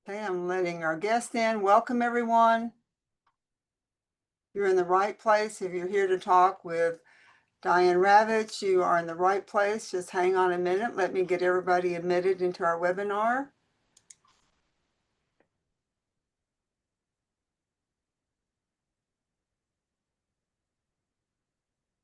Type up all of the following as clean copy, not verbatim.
Okay, I'm letting our guest in. Welcome, everyone. You're in the right place. If you're here to talk with Diane Ravitch, you are in the right place. Just hang on a minute. Let me get everybody admitted into our webinar.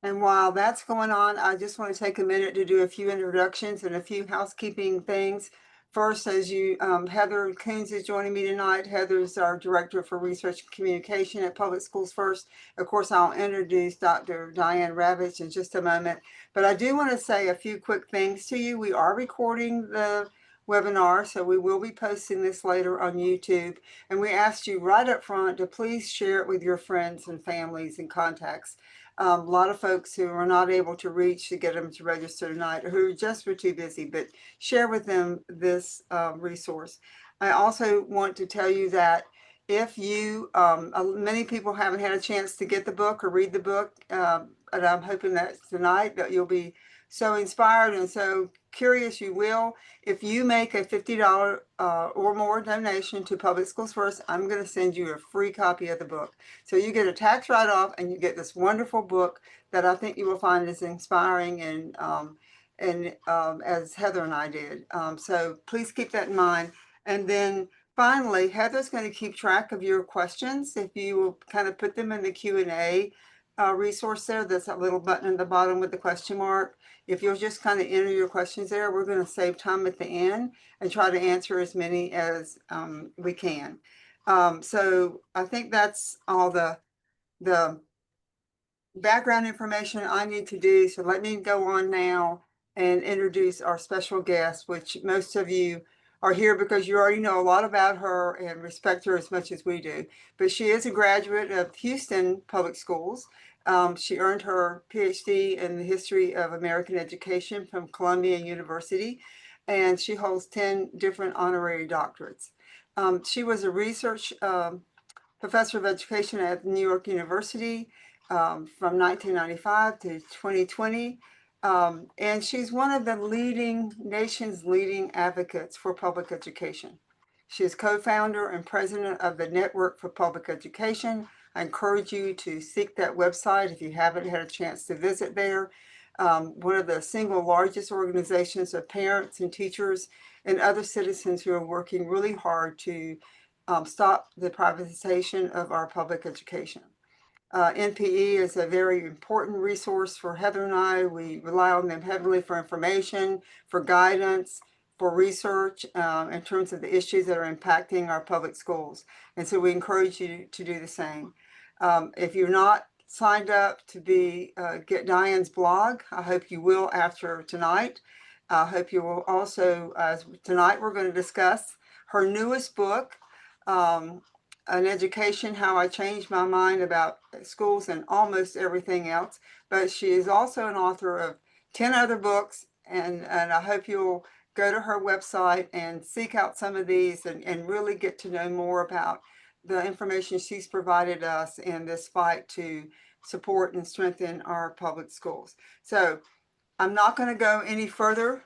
And while that's going on, I just want to take a minute to do a few introductions and a few housekeeping things. First, Heather Coons is joining me tonight. Heather's our Director for Research and Communication at Public Schools First. Of course, I'll introduce Dr. Diane Ravitch in just a moment. But I do want to say a few quick things to you. We are recording the webinar, so we will be posting this later on YouTube. And we asked you right up front to please share it with your friends and families and contacts. A lot of folks who are not able to reach to get them to register tonight, or who just were too busy, but share with them this resource. I also want to tell you that if you, many people haven't had a chance to get the book or read the book, and I'm hoping that tonight that you'll be so inspired and so curious you will. If you make a $50 or more donation to Public Schools First, I'm going to send you a free copy of the book. So you get a tax write-off and you get this wonderful book that I think you will find is inspiring and as Heather and I did. So please keep that in mind. And then finally, Heather's going to keep track of your questions. If you will kind of put them in the Q&A resource there, there's that little button at the bottom with the question mark. If you'll just kind of enter your questions there, we're going to save time at the end and try to answer as many as we can. So I think that's all the background information I need to do. So let me go on now and introduce our special guest, which most of you are here because you already know a lot about her and respect her as much as we do. But she is a graduate of Houston Public Schools. She earned her PhD in the history of American education from Columbia University, and she holds 10 different honorary doctorates. She was a research professor of education at New York University from 1995 to 2020. And she's one of the nation's leading advocates for public education. She is co-founder and president of the Network for Public Education. I encourage you to seek that website if you haven't had a chance to visit there. One of the single largest organizations of parents and teachers and other citizens who are working really hard to stop the privatization of our public education. NPE is a very important resource for Heather and I. We rely on them heavily for information, for guidance, for research in terms of the issues that are impacting our public schools. And so we encourage you to do the same. If you're not signed up to get Diane's blog, I hope you will after tonight. I hope you will also, tonight we're going to discuss her newest book, An Education, How I Changed My Mind About Schools and Almost Everything Else. But she is also an author of 10 other books, and I hope you'll go to her website and seek out some of these and really get to know more about the information she's provided us in this fight to support and strengthen our public schools. So I'm not going to go any further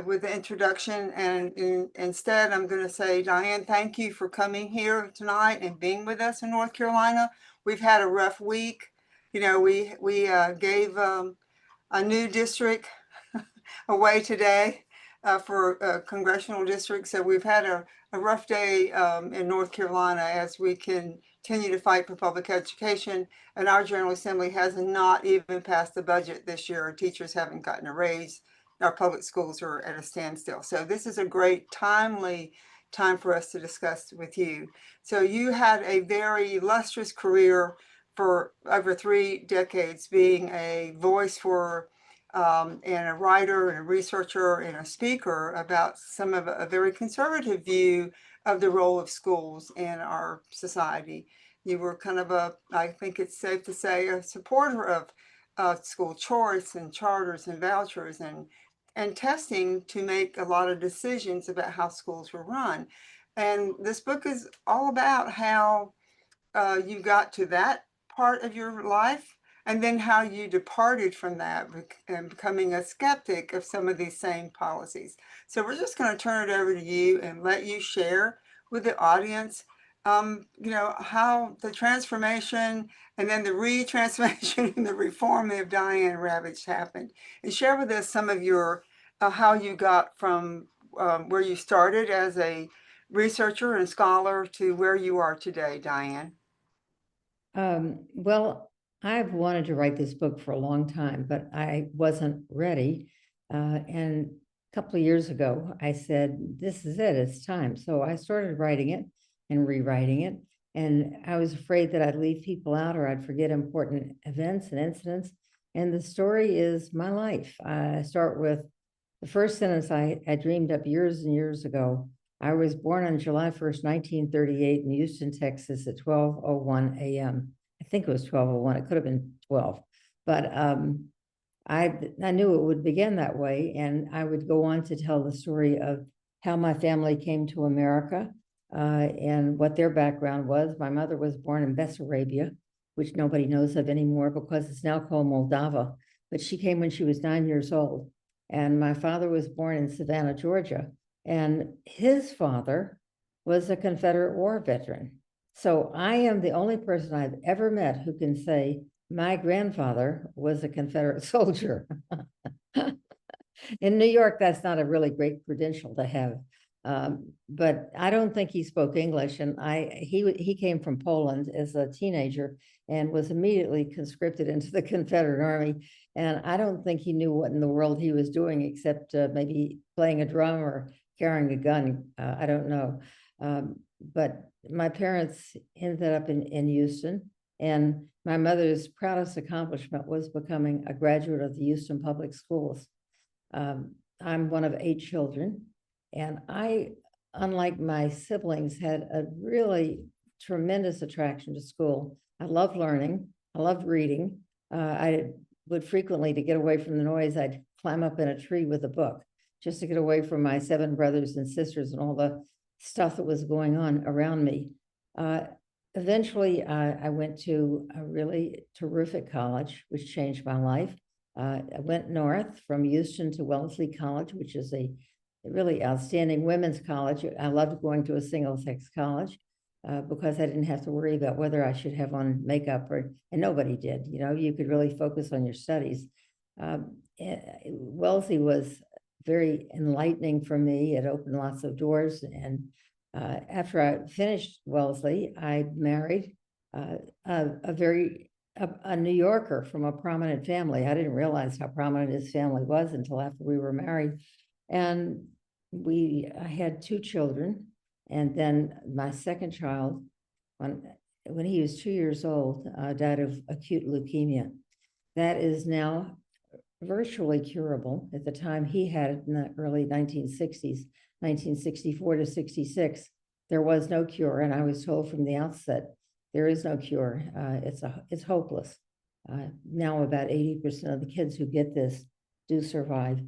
with the introduction, and instead I'm going to say, Diane, thank you for coming here tonight and being with us in North Carolina. We've had a rough week. You know, we gave a new district away today for a congressional district. So we've had a rough day in North Carolina as we continue to fight for public education. And our General Assembly has not even passed the budget this year. Our teachers haven't gotten a raise. Our public schools are at a standstill. So this is a great timely time for us to discuss with you. So you had a very illustrious career for over 3 decades, being a voice for and a writer and a researcher and a speaker about some of a very conservative view of the role of schools in our society. You were kind of I think it's safe to say, a supporter of school choice and charters and vouchers and testing to make a lot of decisions about how schools were run. And this book is all about how you got to that part of your life. and then how you departed from that and becoming a skeptic of some of these same policies. So we're just going to turn it over to you and let you share with the audience, how the transformation and then the retransformation and the reform of Diane Ravitch happened. And share with us some of your, how you got from where you started as a researcher and scholar to where you are today, Diane. Well, I've wanted to write this book for a long time, but I wasn't ready. And a couple of years ago, I said, this is it, it's time. So I started writing it and rewriting it. And I was afraid that I'd leave people out or I'd forget important events and incidents. And the story is my life. I start with the first sentence I dreamed up years and years ago. I was born on July 1st, 1938 in Houston, Texas at 12:01 a.m. I think it was 12:01. It could have been 12. But I knew it would begin that way. And I would go on to tell the story of how my family came to America and what their background was. My mother was born in Bessarabia, which nobody knows of anymore because it's now called Moldova. But she came when she was 9 years old. And my father was born in Savannah, Georgia. And his father was a Confederate War veteran. So I am the only person I've ever met who can say my grandfather was a Confederate soldier. In New York, that's not a really great credential to have. But I don't think he spoke English. And he came from Poland as a teenager and was immediately conscripted into the Confederate Army. And I don't think he knew what in the world he was doing except maybe playing a drum or carrying a gun. I don't know. But my parents ended up in Houston. And my mother's proudest accomplishment was becoming a graduate of the Houston Public Schools. I'm one of 8 children. And I, unlike my siblings, had a really tremendous attraction to school. I loved learning. I loved reading. I would frequently, to get away from the noise, I'd climb up in a tree with a book just to get away from my 7 brothers and sisters and all the stuff that was going on around me. Eventually, I went to a really terrific college, which changed my life. I went north from Houston to Wellesley College, which is a really outstanding women's college. I loved going to a single-sex college because I didn't have to worry about whether I should have on makeup and nobody did. You could really focus on your studies. Wellesley was very enlightening for me. It opened lots of doors. And after I finished Wellesley, I married a New Yorker from a prominent family. I didn't realize how prominent his family was until after we were married. And I had 2 children. And then my second child, when he was 2 years old, died of acute leukemia. That is now virtually curable. At the time he had it in the early 1960s, 1964 to 66, there was no cure. And I was told from the outset, there is no cure. It's hopeless. Now about 80% of the kids who get this do survive.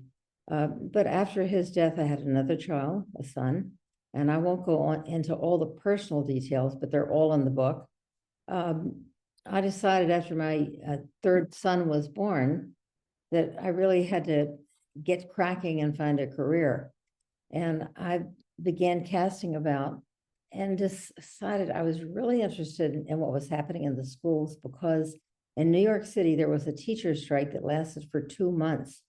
But after his death, I had another child, a son, and I won't go on into all the personal details, but they're all in the book. I decided after my 3rd son was born that I really had to get cracking and find a career. And I began casting about and decided I was really interested in what was happening in the schools because in New York City, there was a teacher strike that lasted for 2 months.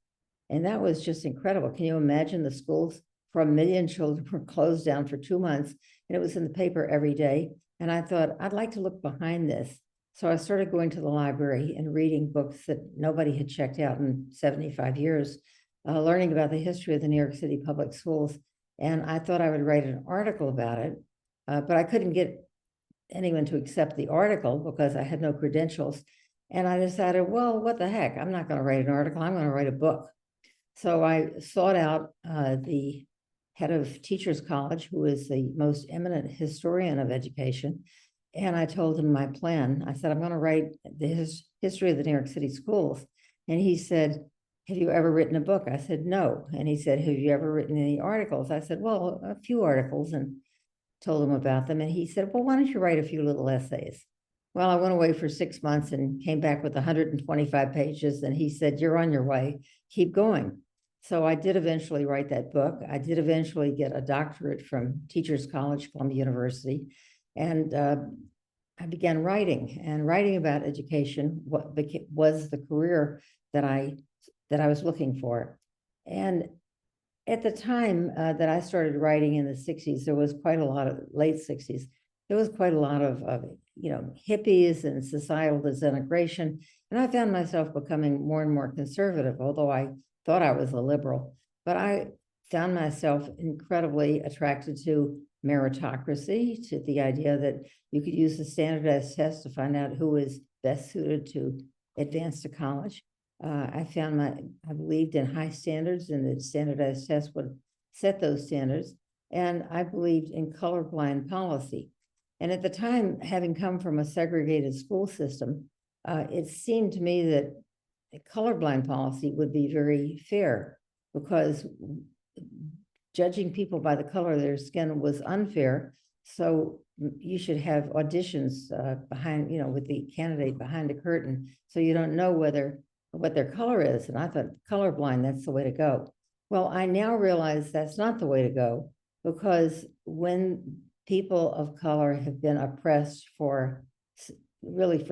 And that was just incredible. Can you imagine the schools for 1 million children were closed down for 2 months? And it was in the paper every day. And I thought, I'd like to look behind this. So I started going to the library and reading books that nobody had checked out in 75 years, learning about the history of the New York City public schools. And I thought I would write an article about it, but I couldn't get anyone to accept the article because I had no credentials. And I decided, well, what the heck? I'm not going to write an article. I'm going to write a book. So I sought out the head of Teachers College, who is the most eminent historian of education. And I told him my plan. I said, I'm going to write the history of the New York City schools. And he said, have you ever written a book? I said, no. And he said, have you ever written any articles? I said, well, a few articles, and told him about them. And he said, well, why don't you write a few little essays? Well, I went away for 6 months and came back with 125 pages. And he said, "You're on your way, keep going." So I did eventually write that book. I did eventually get a doctorate from Teachers College, Columbia University. And I began writing, and writing about education was the career that I was looking for. And at the time that I started writing in the 60s, there was quite a lot of late 60s. There was quite a lot of hippies and societal disintegration. And I found myself becoming more and more conservative, although I thought I was a liberal. But I found myself incredibly attracted to meritocracy, to the idea that you could use the standardized test to find out who is best suited to advance to college. I believed in high standards, and the standardized test would set those standards. And I believed in colorblind policy. And at the time, having come from a segregated school system, it seemed to me that colorblind policy would be very fair, because judging people by the color of their skin was unfair. So you should have auditions behind, with the candidate behind the curtain, so you don't know what their color is. And I thought, colorblind, that's the way to go. Well, I now realize that's not the way to go, because when people of color have been oppressed for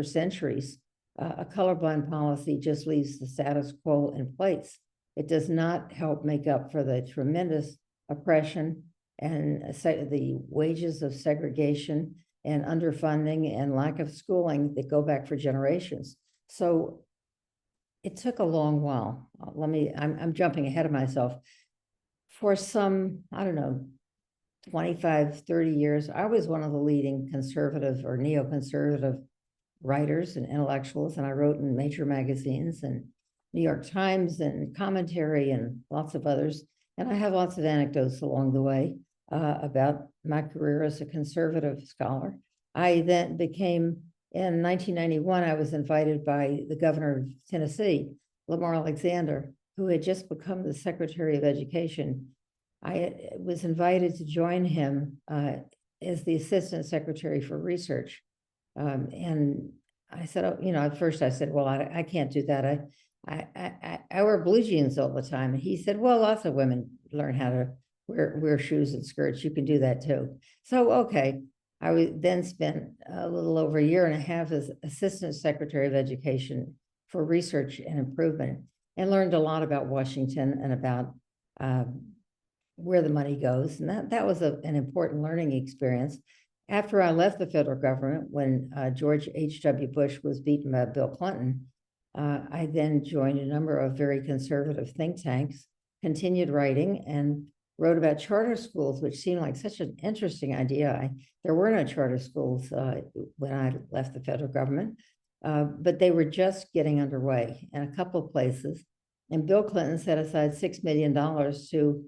centuries, a colorblind policy just leaves the status quo in place. It does not help make up for the tremendous oppression and the wages of segregation and underfunding and lack of schooling that go back for generations. So it took a long while. I'm jumping ahead of myself. For some, I don't know, 25, 30 years, I was one of the leading conservative or neoconservative writers and intellectuals, and I wrote in major magazines and New York Times and Commentary and lots of others. And I have lots of anecdotes along the way about my career as a conservative scholar. I then became, in 1991, I was invited by the governor of Tennessee, Lamar Alexander, who had just become the Secretary of Education. I was invited to join him as the Assistant Secretary for Research. And I said, at first I said, well, I can't do that. I wear blue jeans all the time. And he said, well, lots of women learn how to wear shoes and skirts. You can do that too. So, okay. I then spent a little over a year and a half as Assistant Secretary of Education for Research and Improvement, and learned a lot about Washington and about where the money goes. And that was an important learning experience. After I left the federal government, when George H.W. Bush was beaten by Bill Clinton, I then joined a number of very conservative think tanks, continued writing, and wrote about charter schools, which seemed like such an interesting idea. There were no charter schools when I left the federal government, but they were just getting underway in a couple of places. And Bill Clinton set aside $6 million to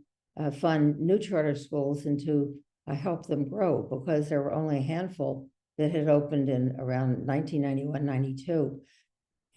fund new charter schools and to help them grow, because there were only a handful that had opened in around 1991, 92.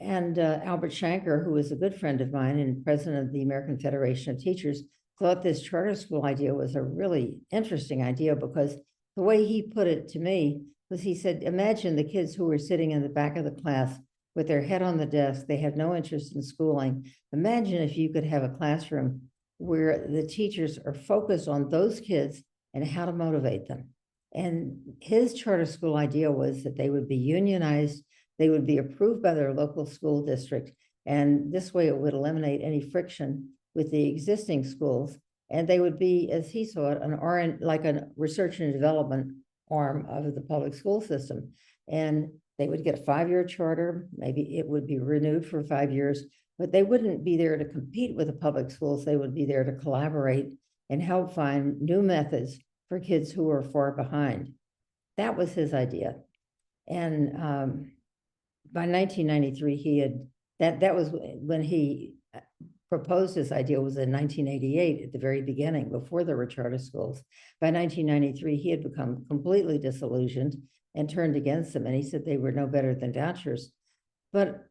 And Albert Shanker, who was a good friend of mine and president of the American Federation of Teachers, thought this charter school idea was a really interesting idea, because the way he put it to me was, he said, imagine the kids who were sitting in the back of the class with their head on the desk. They have no interest in schooling. Imagine if you could have a classroom where the teachers are focused on those kids and how to motivate them. And his charter school idea was that they would be unionized, they would be approved by their local school district, and this way it would eliminate any friction with the existing schools. And they would be, as he saw it, like a research and development arm of the public school system. And they would get a 5-year charter, maybe it would be renewed for 5 years, but they wouldn't be there to compete with the public schools. They would be there to collaborate and help find new methods for kids who are far behind. That was his idea. And by 1993, that was when he proposed his idea, was in 1988, at the very beginning, before there were charter schools. By 1993, he had become completely disillusioned and turned against them. And he said they were no better than vouchers. But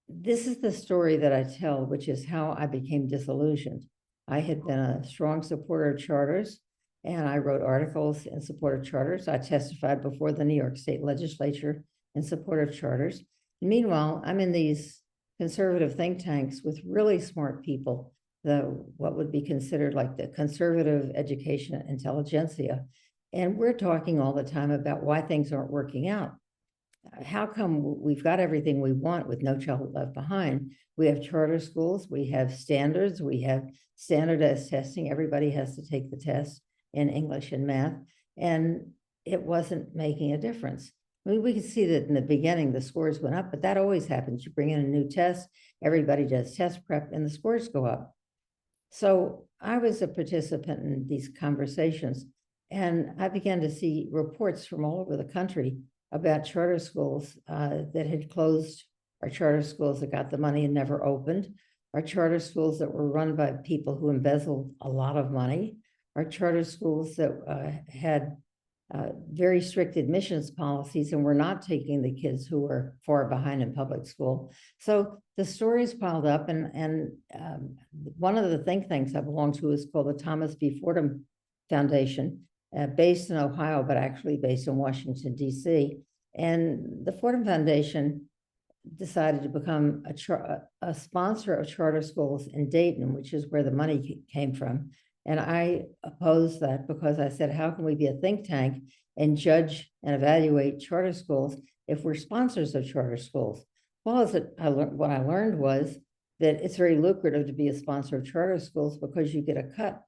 this is the story that I tell, which is how I became disillusioned. I had been a strong supporter of charters. and I wrote articles in support of charters. I testified before the New York State Legislature in support of charters. Meanwhile, I'm in these conservative think tanks with really smart people, what would be considered like the conservative education intelligentsia. And we're talking all the time about why things aren't working out. How come we've got everything we want with No Child Left Behind? We have charter schools, we have standards, we have standardized testing. Everybody has to take the test in English and math, and it wasn't making a difference. I mean, we can see that in the beginning, the scores went up, but that always happens. You bring in a new test, everybody does test prep, and the scores go up. So I was a participant in these conversations, and I began to see reports from all over the country about charter schools that had closed, or charter schools that got the money and never opened, or charter schools that were run by people who embezzled a lot of money, or charter schools that had very strict admissions policies and were not taking the kids who were far behind in public school. So the stories piled up, and one of the think tanks I belong to is called the Thomas B. Fordham Foundation, based in Ohio, but actually based in Washington, D.C. And the Fordham Foundation decided to become a sponsor of charter schools in Dayton, which is where the money came from. And I opposed that because I said, how can we be a think tank and judge and evaluate charter schools if we're sponsors of charter schools? Well, what I learned was that it's very lucrative to be a sponsor of charter schools because you get a cut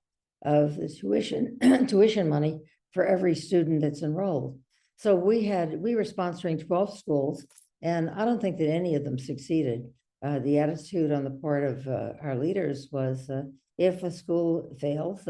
of the tuition money for every student that's enrolled. So we were sponsoring 12 schools, and I don't think that any of them succeeded. The attitude on the part of our leaders was, if a school fails,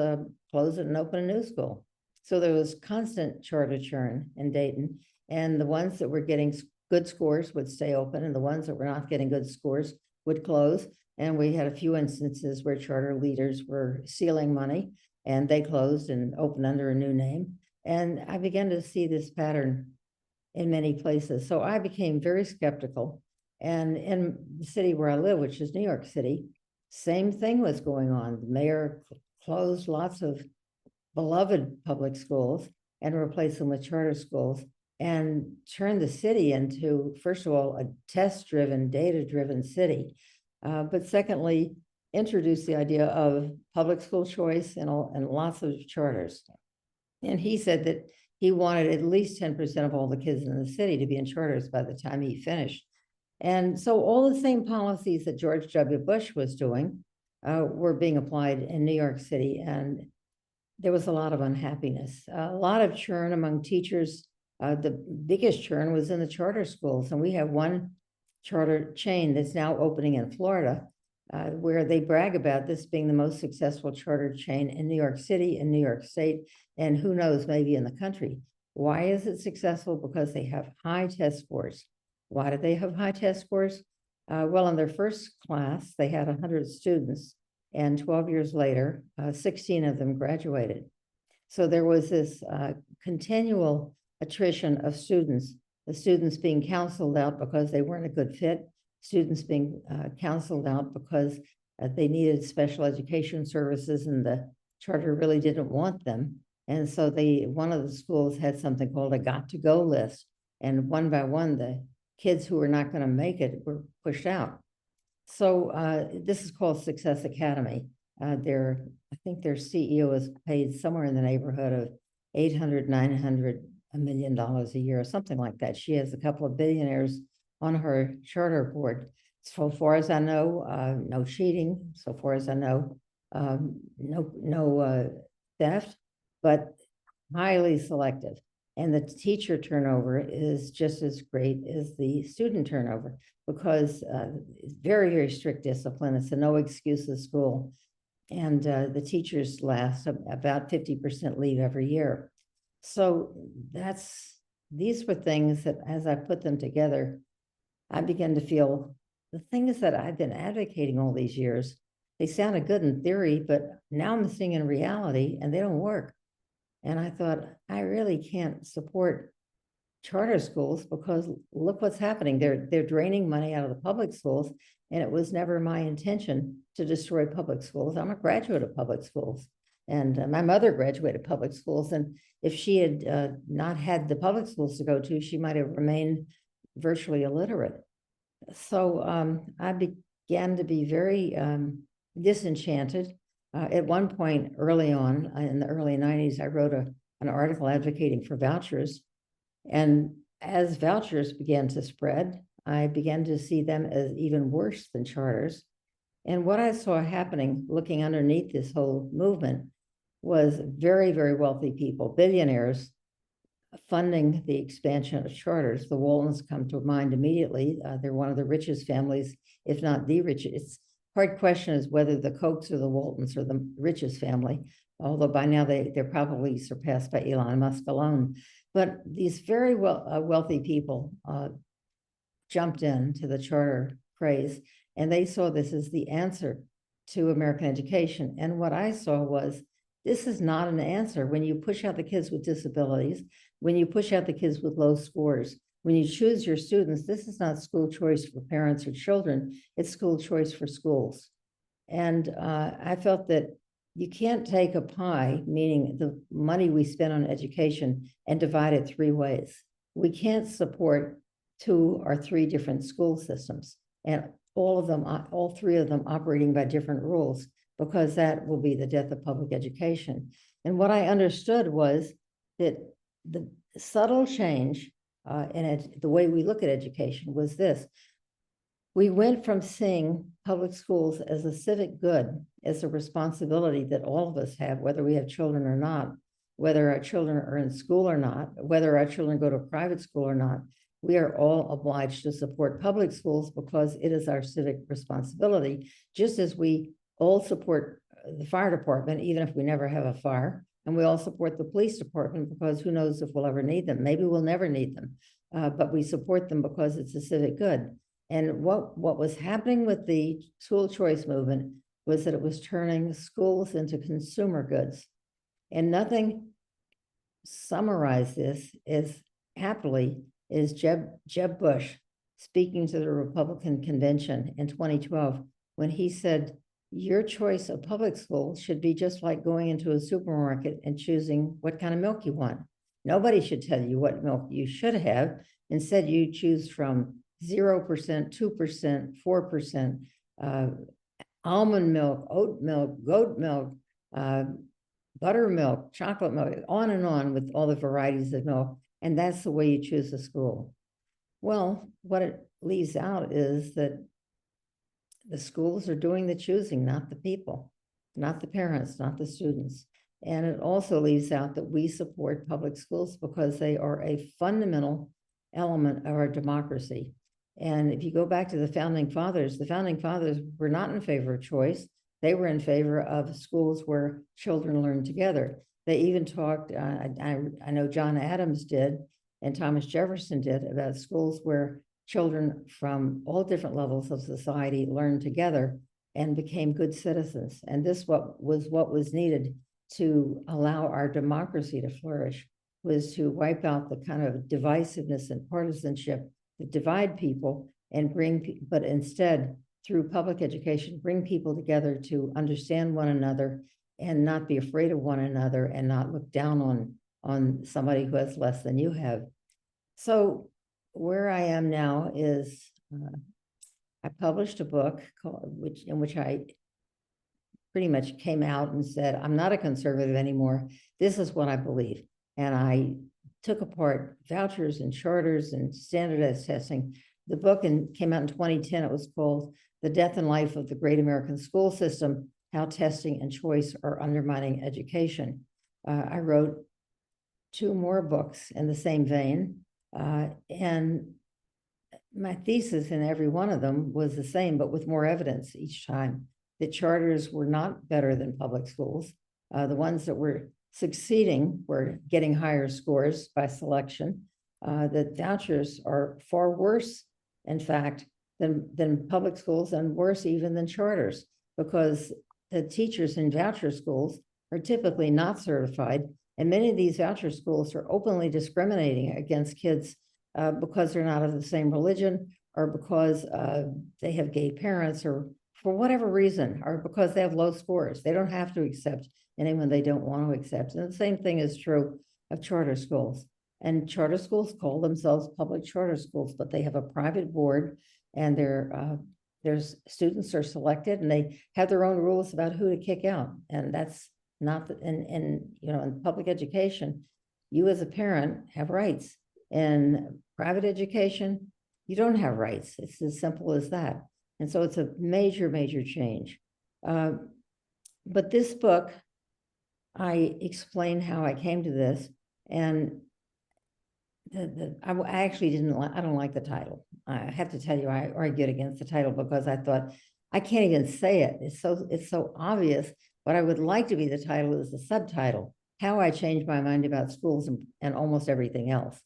close it and open a new school. So there was constant charter churn in Dayton, and the ones that were getting good scores would stay open, and the ones that were not getting good scores would close. And we had a few instances where charter leaders were stealing money, and they closed and opened under a new name. And I began to see this pattern in many places. So I became very skeptical. And in the city where I live, which is New York City, same thing was going on. The mayor closed lots of beloved public schools and replaced them with charter schools, and turned the city into, first of all, a test-driven, data-driven city. But secondly, introduced the idea of public school choice and lots of charters. And he said that he wanted at least 10% of all the kids in the city to be in charters by the time he finished. And so all the same policies that George W. Bush was doing were being applied in New York City. And there was a lot of unhappiness, a lot of churn among teachers. The biggest churn was in the charter schools. And we have one charter chain that's now opening in Florida, where they brag about this being the most successful charter chain in New York City, in New York State, and who knows, maybe in the country. Why is it successful? Because they have high test scores. Why do they have high test scores? Well, in their first class, they had 100 students, and 12 years later, 16 of them graduated. So there was this continual attrition of students, the students being counseled out because they weren't a good fit, students being counseled out because they needed special education services and the charter really didn't want them. And so one of the schools had something called a got to go list. And one by one, the kids who were not going to make it were pushed out. So this is called Success Academy. I think their CEO is paid somewhere in the neighborhood of $800, $900, $1 million a year, or something like that. She has a couple of billionaires on her charter board. So far as I know, no cheating. So far as I know, no theft, but highly selective. And the teacher turnover is just as great as the student turnover because it's very, very strict discipline. It's a no excuses school. And the teachers last about 50% leave every year. So these were things that as I put them together, I began to feel the things that I've been advocating all these years, they sounded good in theory, but now I'm seeing in reality and they don't work. And I thought, I really can't support charter schools because look what's happening. They're draining money out of the public schools, and it was never my intention to destroy public schools. I'm a graduate of public schools. And my mother graduated public schools, and if she had not had the public schools to go to, she might have remained virtually illiterate. So I began to be very disenchanted. At one point early on, in the early 90s, I wrote an article advocating for vouchers. And as vouchers began to spread, I began to see them as even worse than charters. And what I saw happening, looking underneath this whole movement, was very, very wealthy people, billionaires, funding the expansion of charters. The Waltons come to mind immediately. They're one of the richest families, if not the richest. It's hard question is whether the Kochs or the Waltons are the richest family, although by now they're probably surpassed by Elon Musk alone. But these very wealthy people jumped into the charter craze, and they saw this as the answer to American education. And what I saw was, this is not an answer. When you push out the kids with disabilities, when you push out the kids with low scores, when you choose your students, this is not school choice for parents or children, it's school choice for schools. And I felt that you can't take a pie, meaning the money we spend on education, and divide it three ways. We can't support 2 or 3 different school systems, and all 3 of them operating by different rules, because that will be the death of public education. And what I understood was that the subtle change in the way we look at education was this. We went from seeing public schools as a civic good, as a responsibility that all of us have, whether we have children or not, whether our children are in school or not, whether our children go to private school or not. We are all obliged to support public schools because it is our civic responsibility, just as we all support the fire department, even if we never have a fire. And we all support the police department because who knows if we'll ever need them. Maybe we'll never need them, but we support them because it's a civic good. And what was happening with the school choice movement was that it was turning schools into consumer goods. And nothing summarized this as happily is Jeb Bush speaking to the Republican convention in 2012, when he said, your choice of public school should be just like going into a supermarket and choosing what kind of milk you want. Nobody should tell you what milk you should have. Instead, you choose from 0%, 2%, 4%, almond milk, oat milk, goat milk, buttermilk, chocolate milk, on and on with all the varieties of milk. And that's the way you choose a school. Well, what it leaves out is that the schools are doing the choosing, not the people, not the parents, not the students. And it also leaves out that we support public schools because they are a fundamental element of our democracy. And if you go back to the founding fathers were not in favor of choice. They were in favor of schools where children learn together. They even talked, I know John Adams did, and Thomas Jefferson did, about schools where children from all different levels of society learned together and became good citizens. And this what was needed to allow our democracy to flourish, was to wipe out the kind of divisiveness and partisanship that divide people and but instead, through public education, bring people together to understand one another and not be afraid of one another and not look down on somebody who has less than you have. So where I am now is I published a book in which I pretty much came out and said, I'm not a conservative anymore. This is what I believe. And I took apart vouchers and charters and standardized testing. The book came out in 2010. It was called The Death and Life of the Great American School System, How Testing and Choice Are Undermining Education. I wrote 2 more books in the same vein. And my thesis in every one of them was the same, but with more evidence each time. The charters were not better than public schools. The ones that were succeeding were getting higher scores by selection. The vouchers are far worse, in fact, than public schools, and worse even than charters, because the teachers in voucher schools are typically not certified. And many of these voucher schools are openly discriminating against kids because they're not of the same religion, or because they have gay parents, or for whatever reason, or because they have low scores. They don't have to accept anyone they don't want to accept. And the same thing is true of charter schools. And charter schools call themselves public charter schools, but they have a private board, and their students are selected, and they have their own rules about who to kick out. And that's not the, in public education, you as a parent have rights. In private education, you don't have rights. It's as simple as that. And so it's a major, major change. But this book, I explain how I came to this, and I actually I don't like the title. I have to tell you, I argued against the title because I thought, I can't even say it. It's so obvious. What I would like to be the title is the subtitle, How I Changed My Mind About Schools and Almost Everything Else.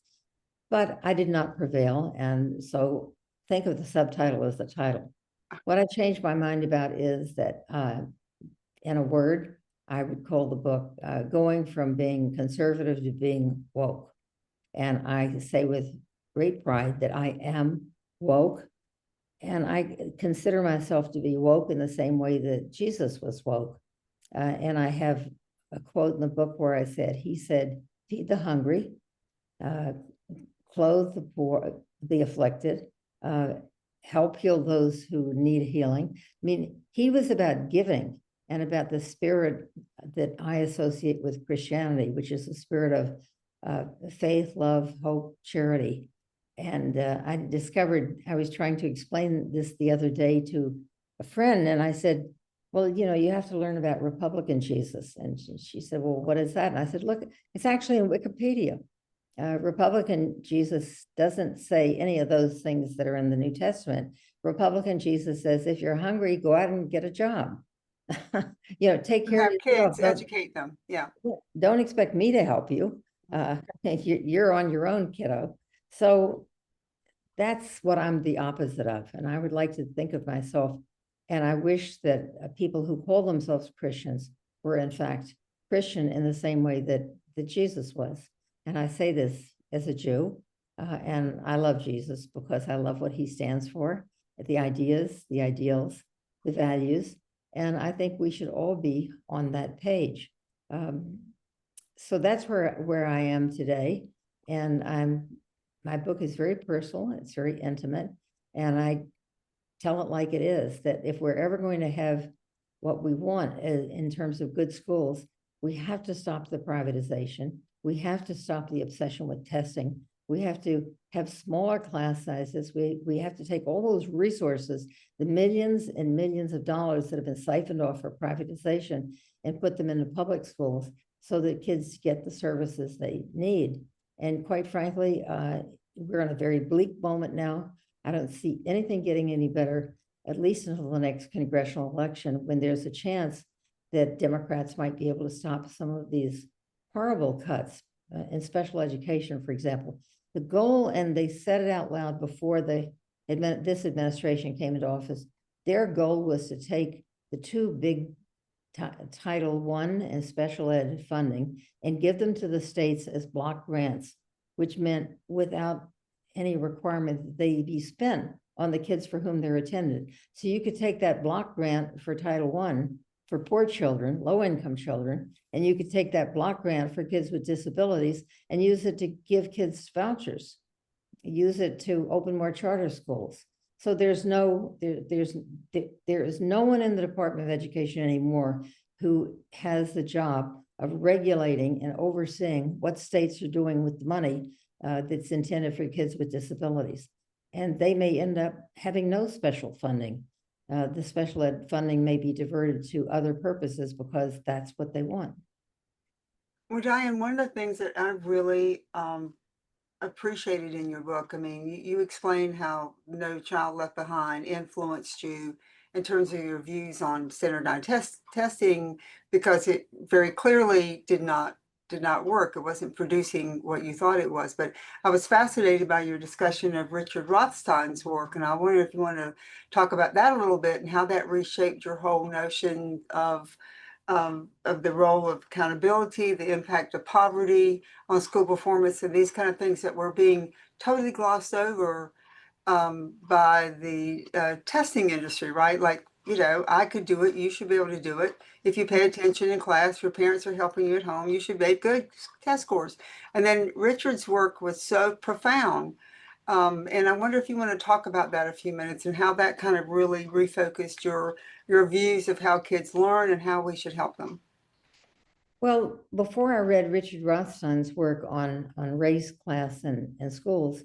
But I did not prevail, and so think of the subtitle as the title. What I changed my mind about is that, in a word, I would call the book Going from Being Conservative to Being Woke. And I say with great pride that I am woke, and I consider myself to be woke in the same way that Jesus was woke. And I have a quote in the book where I said, he said, feed the hungry, clothe the poor, the afflicted, help heal those who need healing. I mean, he was about giving and about the spirit that I associate with Christianity, which is the spirit of faith, love, hope, charity. And I discovered, I was trying to explain this the other day to a friend, and I said, well, you have to learn about Republican Jesus. And she said, well, what is that? And I said, look, it's actually in Wikipedia. Republican Jesus doesn't say any of those things that are in the New Testament. Republican Jesus says, if you're hungry, go out and get a job. Take care of Have kids, yourself. educate them. Yeah. Don't expect me to help you. You're on your own, kiddo. So that's what I'm the opposite of. And I would like to think of myself, and I wish that people who call themselves Christians were in fact Christian in the same way that Jesus was. And I say this as a Jew, and I love Jesus because I love what he stands for, the ideas, the ideals, the values. And I think we should all be on that page. So that's where I am today. And my book is very personal, it's very intimate. And I tell it like it is, that if we're ever going to have what we want in terms of good schools, we have to stop the privatization. We have to stop the obsession with testing. We have to have smaller class sizes. We have to take all those resources, the millions and millions of dollars that have been siphoned off for privatization, and put them into public schools so that kids get the services they need. And quite frankly, we're in a very bleak moment now. I don't see anything getting any better, at least until the next congressional election, when there's a chance that Democrats might be able to stop some of these horrible cuts in special education, for example. The goal, and they said it out loud before this administration came into office, their goal was to take the two big Title I and special ed funding and give them to the states as block grants, which meant without any requirement that they be spent on the kids for whom they're attended. So you could take that block grant for Title I for poor children, low-income children, and you could take that block grant for kids with disabilities and use it to give kids vouchers, use it to open more charter schools. So there is no one in the Department of Education anymore who has the job of regulating and overseeing what states are doing with the money that's intended for kids with disabilities. And they may end up having no special funding. The special ed funding may be diverted to other purposes because that's what they want. Well, Diane, one of the things that I've really appreciated in your book, I mean, you explain how No Child Left Behind influenced you in terms of your views on standardized testing, because it very clearly did not work. It wasn't producing what you thought it was. But I was fascinated by your discussion of Richard Rothstein's work, and I wonder if you want to talk about that a little bit and how that reshaped your whole notion of the role of accountability, the impact of poverty on school performance, and these kind of things that were being totally glossed over by the testing industry, right? Like you know, I could do it, you should be able to do it. If you pay attention in class, your parents are helping you at home, you should make good test scores. And then Richard's work was so profound. And I wonder if you want to talk about that a few minutes and how that kind of really refocused your views of how kids learn and how we should help them. Well, before I read Richard Rothstein's work on race, class, and schools,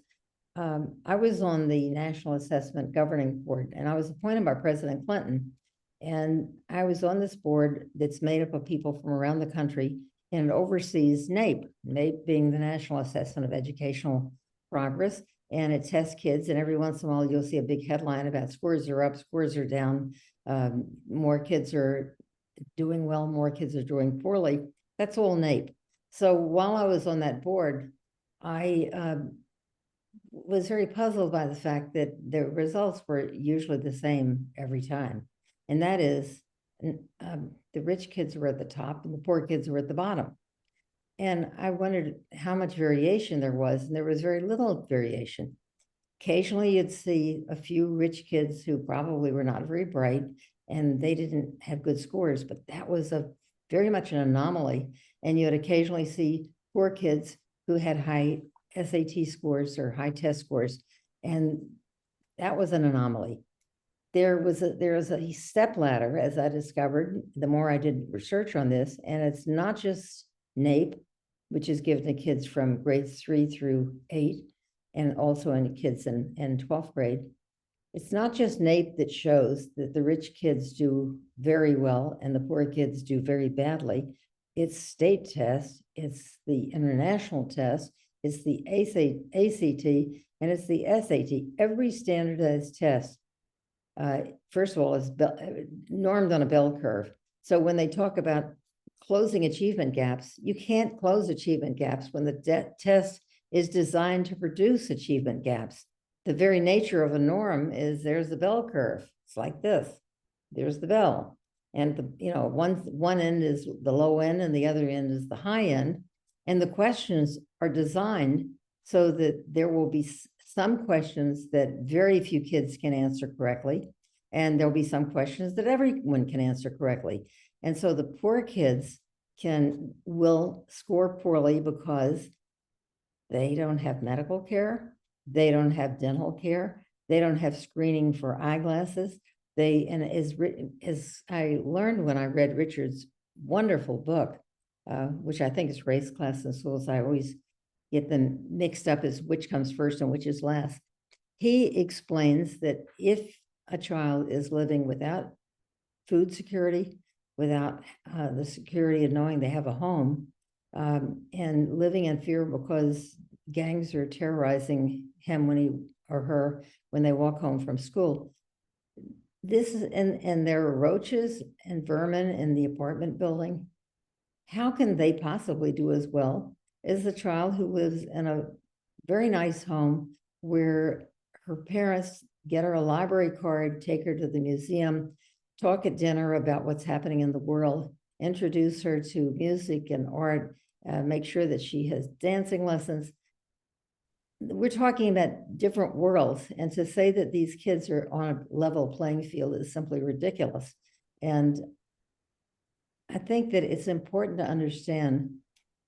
I was on the National Assessment Governing Board, and I was appointed by President Clinton. And I was on this board that's made up of people from around the country, and it oversees NAEP being the National Assessment of Educational Progress. And it tests kids, and every once in a while you'll see a big headline about scores are up, scores are down, more kids are doing well, more kids are doing poorly. That's all NAEP. So while I was on that board, I was very puzzled by the fact that the results were usually the same every time. And that is, the rich kids were at the top and the poor kids were at the bottom. And I wondered how much variation there was, and there was very little variation. Occasionally you'd see a few rich kids who probably were not very bright and they didn't have good scores, but that was very much an anomaly. And you'd occasionally see poor kids who had high SAT scores or high test scores, and that was an anomaly. There was a step ladder, as I discovered the more I did research on this, and it's not just NAEP, which is given to kids from grades 3 through 8, and also in kids in 12th grade. It's not just NAEP that shows that the rich kids do very well and the poor kids do very badly. It's state tests, it's the international test, it's the ACT, and it's the SAT. Every standardized test, first of all, is normed on a bell curve. So when they talk about closing achievement gaps, you can't close achievement gaps when the test is designed to produce achievement gaps. The very nature of a norm is there's the bell curve. It's like this. There's the bell. And one end is the low end and the other end is the high end. And the questions are designed so that there will be some questions that very few kids can answer correctly. And there'll be some questions that everyone can answer correctly. And so the poor kids will score poorly because they don't have medical care, they don't have dental care, they don't have screening for eyeglasses. As I learned when I read Richard's wonderful book, which I think is Race, Class, and Schools. I always get them mixed up as which comes first and which is last. He explains that if a child is living without food security, without the security of knowing they have a home, and living in fear because gangs are terrorizing him or her when they walk home from school. And there are roaches and vermin in the apartment building. How can they possibly do as well as the child who lives in a very nice home where her parents get her a library card, take her to the museum, talk at dinner about what's happening in the world, introduce her to music and art, make sure that she has dancing lessons? We're talking about different worlds, and to say that these kids are on a level playing field is simply ridiculous. And I think that it's important to understand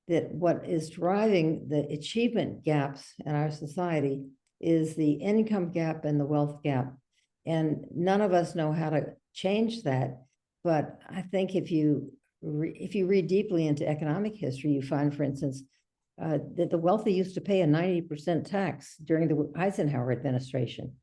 that what is driving the achievement gaps in our society is the income gap and the wealth gap. And none of us know how to change that. But I think if you read deeply into economic history, you find, for instance, that the wealthy used to pay a 90% tax during the Eisenhower administration.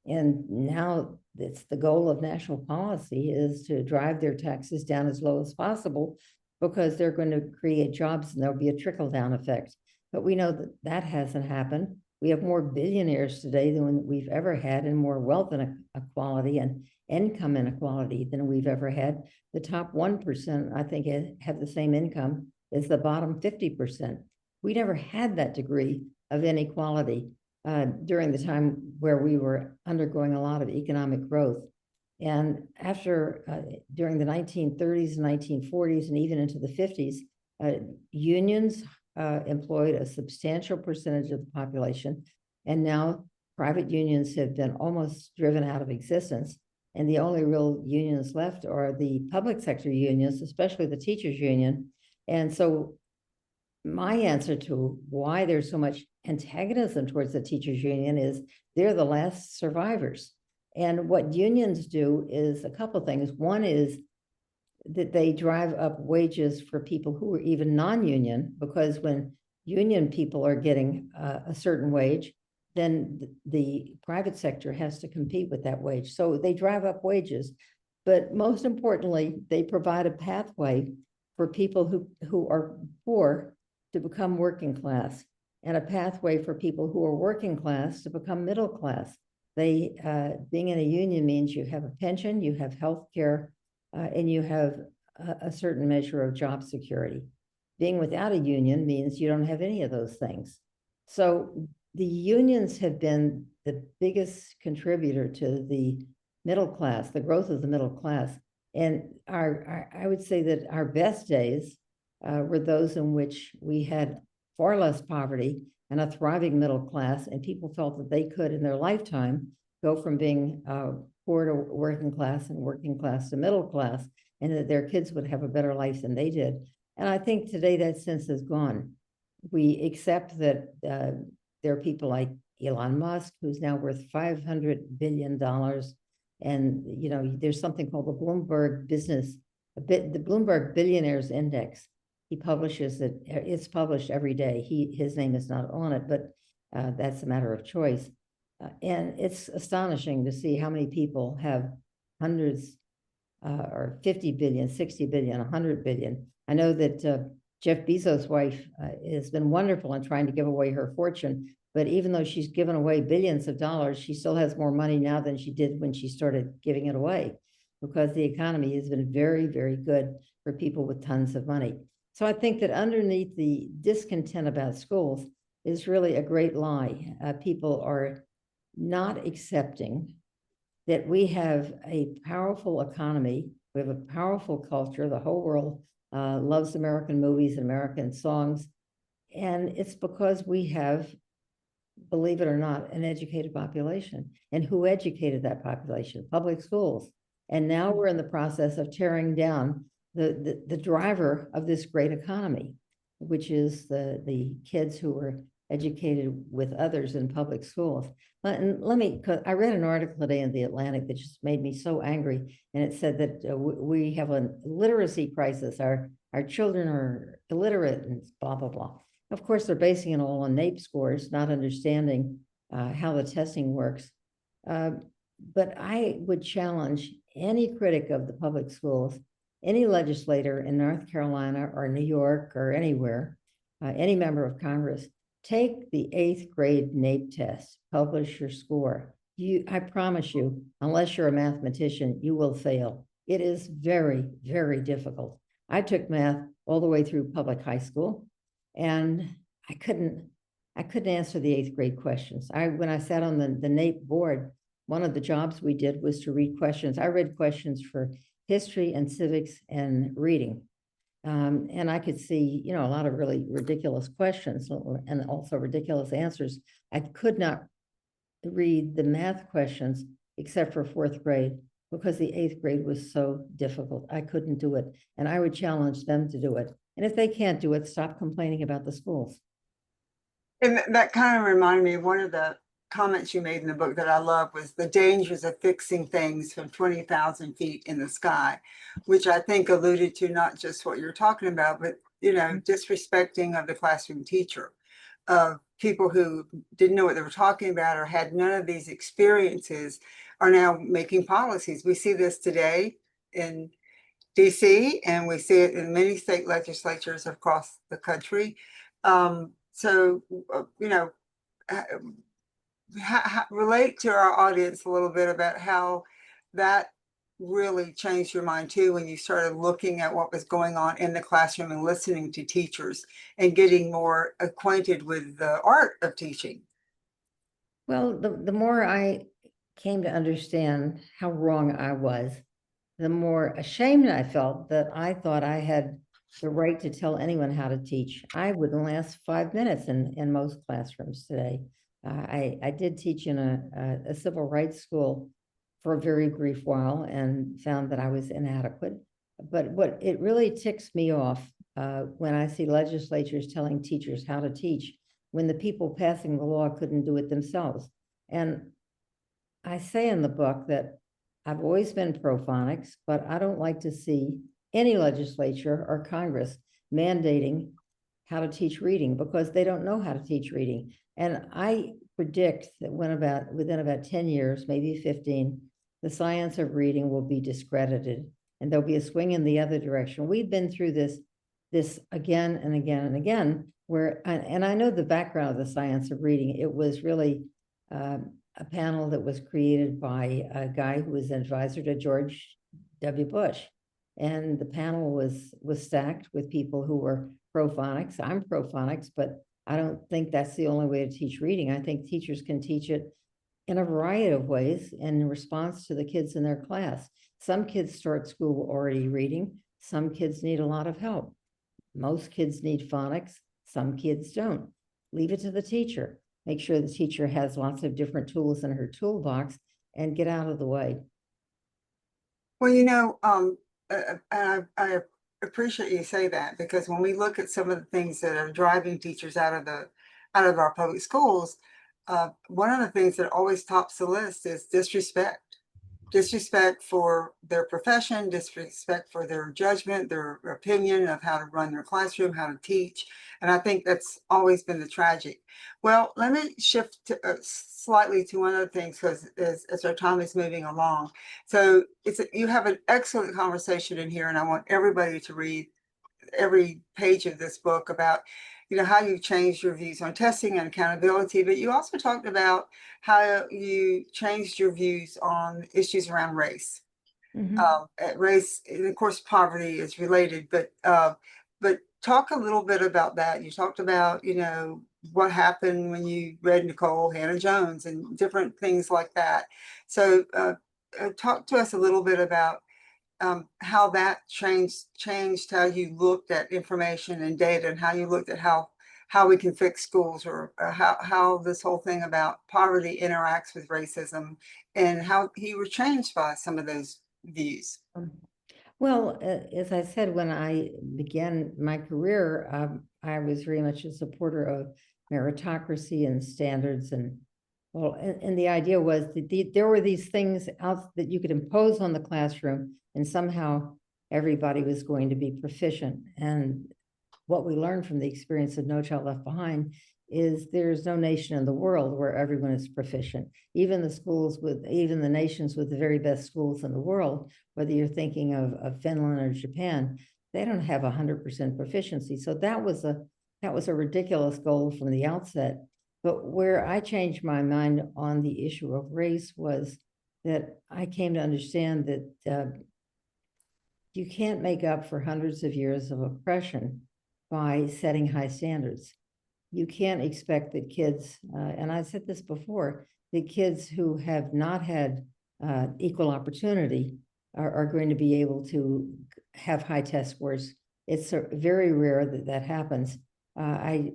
And now it's the goal of national policy is to drive their taxes down as low as possible because they're going to create jobs and there'll be a trickle-down effect. But we know that that hasn't happened. We have more billionaires today than we've ever had, and more wealth inequality and income inequality than we've ever had. The top 1%, I think, have the same income as the bottom 50%. We never had that degree of inequality during the time where we were undergoing a lot of economic growth. And during the 1930s and 1940s and even into the 50s, unions employed a substantial percentage of the population. And now private unions have been almost driven out of existence. And the only real unions left are the public sector unions, especially the teachers union. And so my answer to why there's so much antagonism towards the teachers union is they're the last survivors. And what unions do is a couple of things. One is that they drive up wages for people who are even non-union, because when union people are getting a certain wage, then the private sector has to compete with that wage. So they drive up wages. But most importantly, they provide a pathway for people who are poor to become working class, and a pathway for people who are working class to become middle class. They being in a union means you have a pension, you have health care, and you have a certain measure of job security. Being without a union means you don't have any of those things. So the unions have been the biggest contributor to the middle class, the growth of the middle class. And I would say that our best days were those in which we had far less poverty and a thriving middle class, and people felt that they could, in their lifetime, go from being poor to working class and working class to middle class, and that their kids would have a better life than they did. And I think today that sense is gone. We accept that there are people like Elon Musk, who's now worth $500 billion. And, you know, there's something called the Bloomberg the Bloomberg Billionaires Index. He publishes it. It's published every day. His name is not on it, but that's a matter of choice. And it's astonishing to see how many people have hundreds or 50 billion, 60 billion, 100 billion. I know that Jeff Bezos' wife has been wonderful in trying to give away her fortune, but even though she's given away billions of dollars, she still has more money now than she did when she started giving it away, because the economy has been very, very good for people with tons of money. So I think that underneath the discontent about schools is really a great lie. People are not accepting that we have a powerful economy, we have a powerful culture, the whole world loves American movies and American songs, and it's because we have, believe it or not, an educated population. And who educated that population? Public schools. And now we're in the process of tearing down the driver of this great economy, which is the kids who were educated with others in public schools. And I read an article today in The Atlantic that just made me so angry. And it said that we have a literacy crisis. Our children are illiterate and blah, blah, blah. Of course, they're basing it all on NAEP scores, not understanding how the testing works. But I would challenge any critic of the public schools, any legislator in North Carolina or New York or anywhere, any member of Congress, take the 8th grade NAEP test, publish your score. I promise you, unless you're a mathematician, you will fail. It is very, very difficult. I took math all the way through public high school, and I couldn't answer the 8th grade questions. When I sat on the NAEP board, one of the jobs we did was to read questions. I read questions for history and civics and reading. And I could see, you know, a lot of really ridiculous questions and also ridiculous answers. I could not read the math questions except for 4th grade, because the 8th grade was so difficult. I couldn't do it. And I would challenge them to do it. And if they can't do it, stop complaining about the schools. And that kind of reminded me of one of the comments you made in the book that I love was the dangers of fixing things from 20,000 feet in the sky, which I think alluded to not just what you're talking about, but, you know, disrespecting of the classroom teacher, of people who didn't know what they were talking about or had none of these experiences are now making policies. We see this today in DC, and we see it in many state legislatures across the country. So, you know, relate to our audience a little bit about how that really changed your mind too when you started looking at what was going on in the classroom and listening to teachers and getting more acquainted with the art of teaching. Well, the more I came to understand how wrong I was, the more ashamed I felt that I thought I had the right to tell anyone how to teach. I wouldn't last 5 minutes in most classrooms today. I did teach in a civil rights school for a very brief while and found that I was inadequate. But what it really ticks me off when I see legislatures telling teachers how to teach, when the people passing the law couldn't do it themselves. And I say in the book that I've always been pro phonics, but I don't like to see any legislature or Congress mandating how to teach reading because they don't know how to teach reading. And I predict that within about 10 years, maybe 15, the science of reading will be discredited and there'll be a swing in the other direction. We've been through this again and again and again, and I know the background of the science of reading. It was really a panel that was created by a guy who was an advisor to George W. Bush. And the panel was stacked with people who were pro phonics. I'm pro phonics, but I don't think that's the only way to teach reading. I think teachers can teach it in a variety of ways in response to the kids in their class. Some kids start school already reading. Some kids need a lot of help. Most kids need phonics. Some kids don't. Leave it to the teacher. Make sure the teacher has lots of different tools in her toolbox and get out of the way. Well, I appreciate you say that, because when we look at some of the things that are driving teachers out of our public schools, one of the things that always tops the list is disrespect. Disrespect for their profession, disrespect for their judgment, their opinion of how to run their classroom, how to teach. And I think that's always been the tragic. Well, let me shift slightly to one of the things, because as our time is moving along. So you have an excellent conversation in here, and I want everybody to read every page of this book about how you've changed your views on testing and accountability, but you also talked about how you changed your views on issues around race. Race, and of course, poverty is related, but talk a little bit about that. You talked about what happened when you read Nicole Hannah Jones and different things like that. So talk to us a little bit about how that changed how you looked at information and data, and how you looked at how we can fix schools, or how this whole thing about poverty interacts with racism, and how you were changed by some of those views. Well, as I said, when I began my career, I was very much a supporter of meritocracy and standards, and the idea was that there were these things out that you could impose on the classroom, and somehow everybody was going to be proficient. And what we learned from the experience of No Child Left Behind is there's no nation in the world where everyone is proficient. Even the nations with the very best schools in the world, whether you're thinking of Finland or Japan, they don't have 100% proficiency. So that was a ridiculous goal from the outset. But where I changed my mind on the issue of race was that I came to understand that you can't make up for hundreds of years of oppression by setting high standards. You can't expect that kids, and I said this before, that kids who have not had equal opportunity are going to be able to have high test scores. It's very rare that that happens. I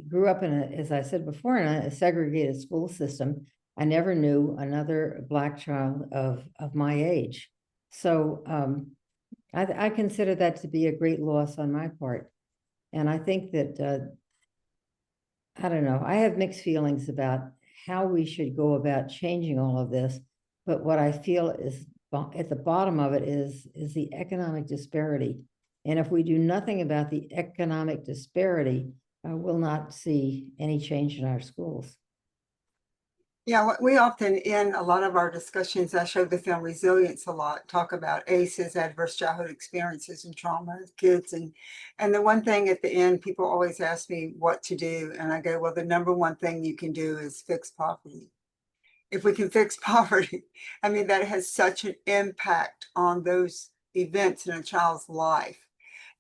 grew up as I said before, in a segregated school system. I never knew another Black child of my age. So I consider that to be a great loss on my part. And I think that, I don't know, I have mixed feelings about how we should go about changing all of this. But what I feel is at the bottom of it is the economic disparity. And if we do nothing about the economic disparity, we'll not see any change in our schools. Yeah, we often, in a lot of our discussions, I show the film Resilience a lot, talk about ACEs, adverse childhood experiences and trauma of kids. And the one thing at the end, people always ask me what to do. And I go, well, the number one thing you can do is fix poverty. If we can fix poverty, I mean, that has such an impact on those events in a child's life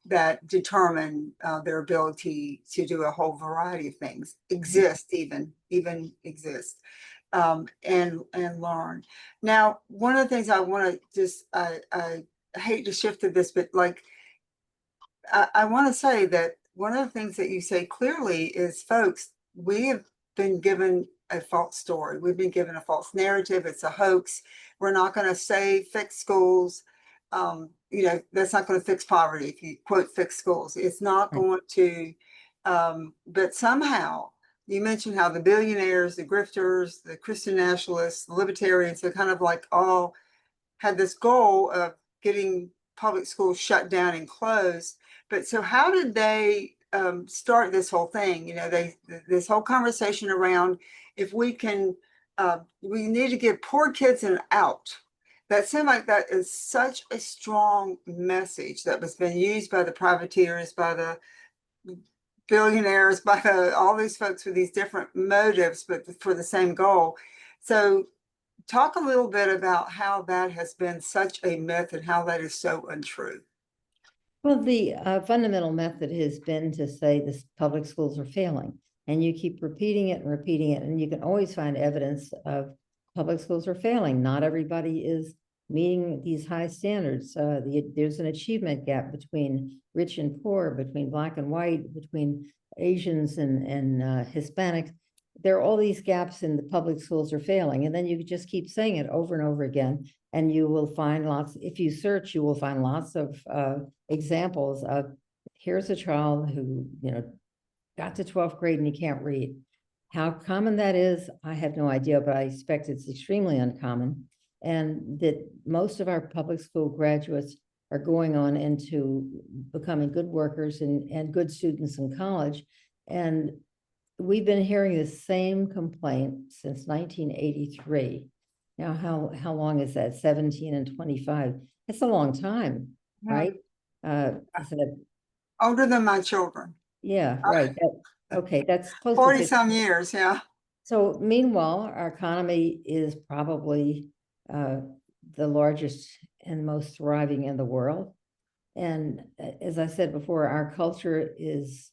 that determine their ability to do a whole variety of things, even exist, and learn. Now, one of the things I want to just, I hate to shift to this, but like, I want to say that one of the things that you say clearly is, folks, we have been given a false story. We've been given a false narrative. It's a hoax. We're not going to say fix schools. That's not going to fix poverty if you quote fix schools. It's not going to, but somehow you mentioned how the billionaires, the grifters, the Christian nationalists, the libertarians, they're kind of like all had this goal of getting public schools shut down and closed. But so how did they start this whole thing? This whole conversation around if we can, we need to give poor kids an out. That seemed like that is such a strong message that was been used by the privateers, by the billionaires, by all these folks with these different motives, but for the same goal. So talk a little bit about how that has been such a myth and how that is so untrue. Well, the fundamental method has been to say the public schools are failing, and you keep repeating it and repeating it, and you can always find evidence of public schools are failing. Not everybody is meeting these high standards. There's an achievement gap between rich and poor, between Black and white, between Asians and Hispanics. There are all these gaps in the public schools are failing. And then you just keep saying it over and over again. And you will find lots, if you search, you will find lots of examples of here's a child who, got to 12th grade and he can't read. How common that is, I have no idea, but I expect it's extremely uncommon. And that most of our public school graduates are going on into becoming good workers and good students in college. And we've been hearing the same complaint since 1983. Now, how long is that? 17 and 25. That's a long time, right? Is that, older than my children? Yeah, right. Okay, that's close to 40 some years, yeah. So meanwhile, our economy is probably the largest and most thriving in the world. And as I said before, our culture is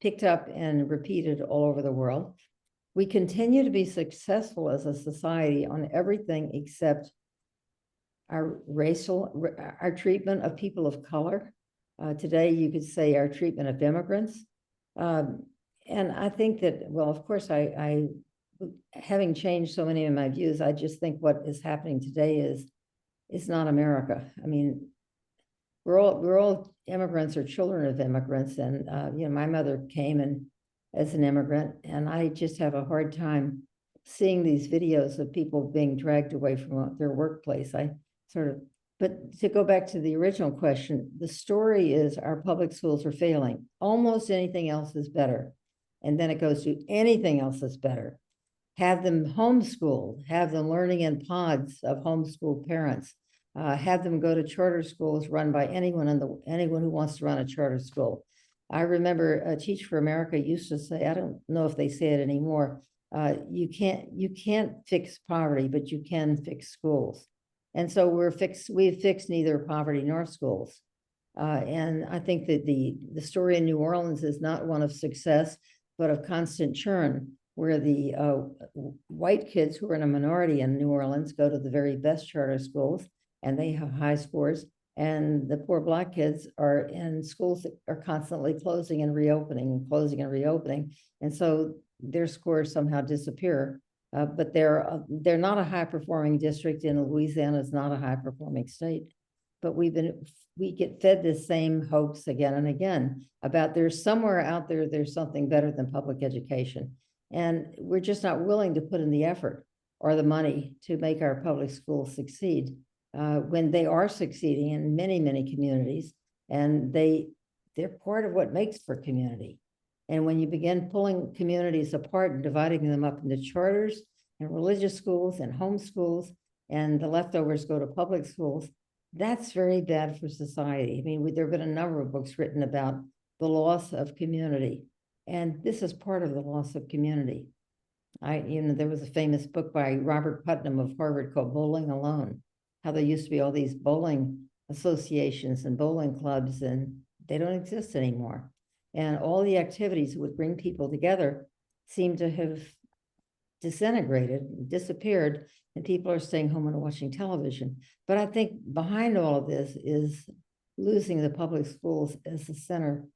picked up and repeated all over the world. We continue to be successful as a society on everything except our treatment of people of color. Today, you could say our treatment of immigrants. And I think that, well, of course, I having changed so many of my views, I just think what is happening today is not America. I mean, we're all immigrants or children of immigrants, and my mother came as an immigrant, and I just have a hard time seeing these videos of people being dragged away from their workplace. But to go back to the original question, the story is our public schools are failing. Almost anything else is better. And then it goes to anything else is better. Have them homeschooled, have them learning in pods of homeschool parents, have them go to charter schools run by anyone who wants to run a charter school. I remember Teach for America used to say, I don't know if they say it anymore, you can't fix poverty, but you can fix schools. And so we've fixed neither poverty nor schools. And I think that the story in New Orleans is not one of success, but of constant churn, where the white kids who are in a minority in New Orleans go to the very best charter schools and they have high scores. And the poor Black kids are in schools that are constantly closing and reopening, closing and reopening. And so their scores somehow disappear. But they're not a high performing district, and Louisiana is not a high performing state. But we get fed this same hoax again and again about there's somewhere out there, there's something better than public education. And we're just not willing to put in the effort or the money to make our public schools succeed when they are succeeding in many, many communities. And they're part of what makes for community. And when you begin pulling communities apart and dividing them up into charters and religious schools and homeschools, and the leftovers go to public schools, that's very bad for society. I mean, there have been a number of books written about the loss of community, and this is part of the loss of community. There was a famous book by Robert Putnam of Harvard called Bowling Alone, how there used to be all these bowling associations and bowling clubs, and they don't exist anymore. And all the activities that would bring people together seem to have disintegrated, disappeared, and people are staying home and watching television. But I think behind all of this is losing the public schools as the center,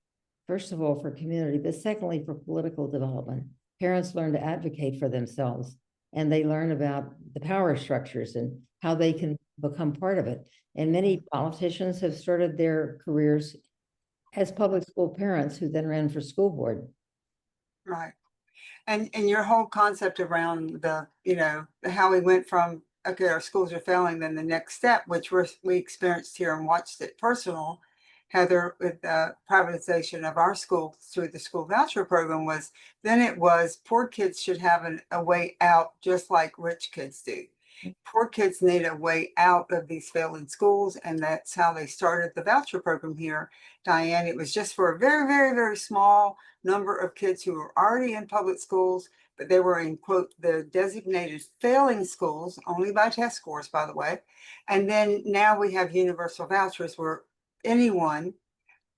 first of all, for community, but secondly, for political development. parents learn to advocate for themselves, and they learn about the power structures and how they can become part of it. And many politicians have started their careers as public school parents who then ran for school board. Right. And your whole concept around the, how we went from, okay, our schools are failing, then the next step, which we experienced here and watched it personal, Heather, with the privatization of our school through the school voucher program, was then it was poor kids should have a way out just like rich kids do. Poor kids need a way out of these failing schools, and that's how they started the voucher program here, Diane. It was just for a very, very, very small number of kids who were already in public schools, but they were in, quote, the designated failing schools, only by test scores, by the way. And then now we have universal vouchers where anyone,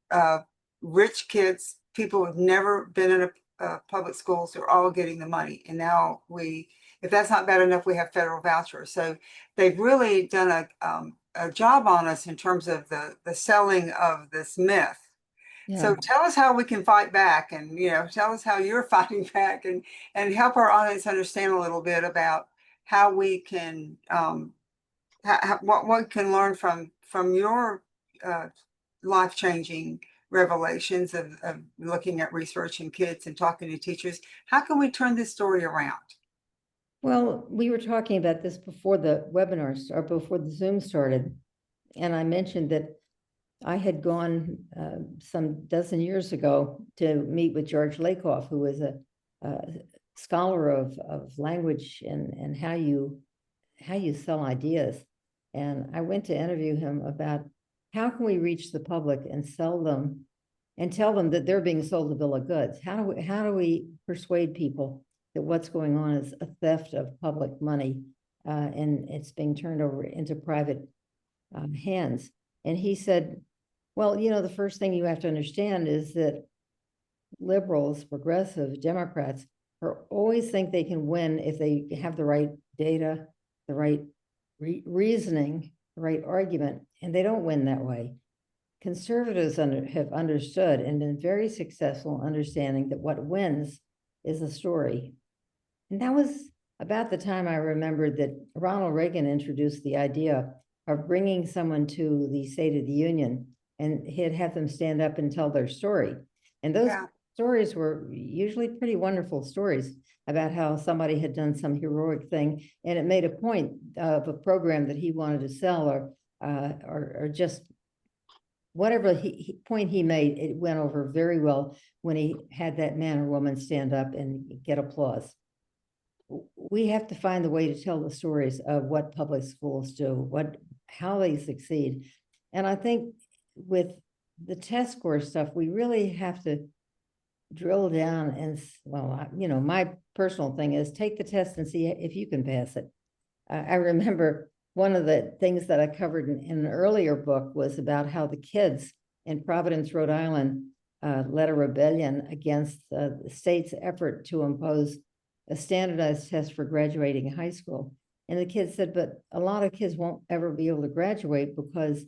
uh, rich kids, people who've never been in a public schools, are all getting the money. And now if that's not bad enough, we have federal vouchers. So they've really done a job on us in terms of the selling of this myth. Yeah. So tell us how we can fight back, and tell us how you're fighting back, and help our audience understand a little bit about how we can what one can learn from your life-changing revelations of looking at researching kids and talking to teachers. How can we turn this story around? Well, we were talking about this before the webinar or before the Zoom started, and I mentioned that I had gone some dozen years ago to meet with George Lakoff, who is a scholar of language and how you sell ideas. And I went to interview him about how can we reach the public and sell them and tell them that they're being sold a bill of goods. How do we persuade people that what's going on is a theft of public money and it's being turned over into private hands? And he said, well, the first thing you have to understand is that liberals, progressives, Democrats always think they can win if they have the right data, the right reasoning, the right argument, and they don't win that way. Conservatives have understood and been very successful in understanding that what wins is a story. And that was about the time I remembered that Ronald Reagan introduced the idea of bringing someone to the State of the Union, and he'd have them stand up and tell their story. And those stories were usually pretty wonderful stories about how somebody had done some heroic thing, and it made a point of a program that he wanted to sell, or just whatever point he made. It went over very well when he had that man or woman stand up and get applause. We have to find the way to tell the stories of what public schools do, how they succeed. And I think with the test score stuff, we really have to drill down and, well, my personal thing is take the test and see if you can pass it. I remember one of the things that I covered in an earlier book was about how the kids in Providence, Rhode Island, led a rebellion against the state's effort to impose a standardized test for graduating high school. And the kids said, but a lot of kids won't ever be able to graduate because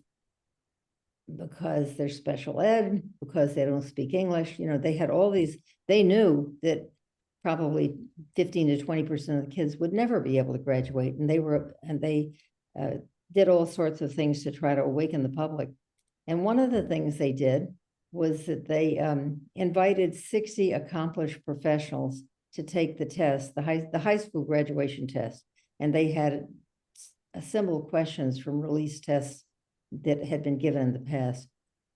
they're special ed, because they don't speak English. They had all these, they knew that probably 15 to 20% of the kids would never be able to graduate. And they did all sorts of things to try to awaken the public. And one of the things they did was that they invited 60 accomplished professionals to take the test, the high school graduation test. And they had similar questions from release tests that had been given in the past.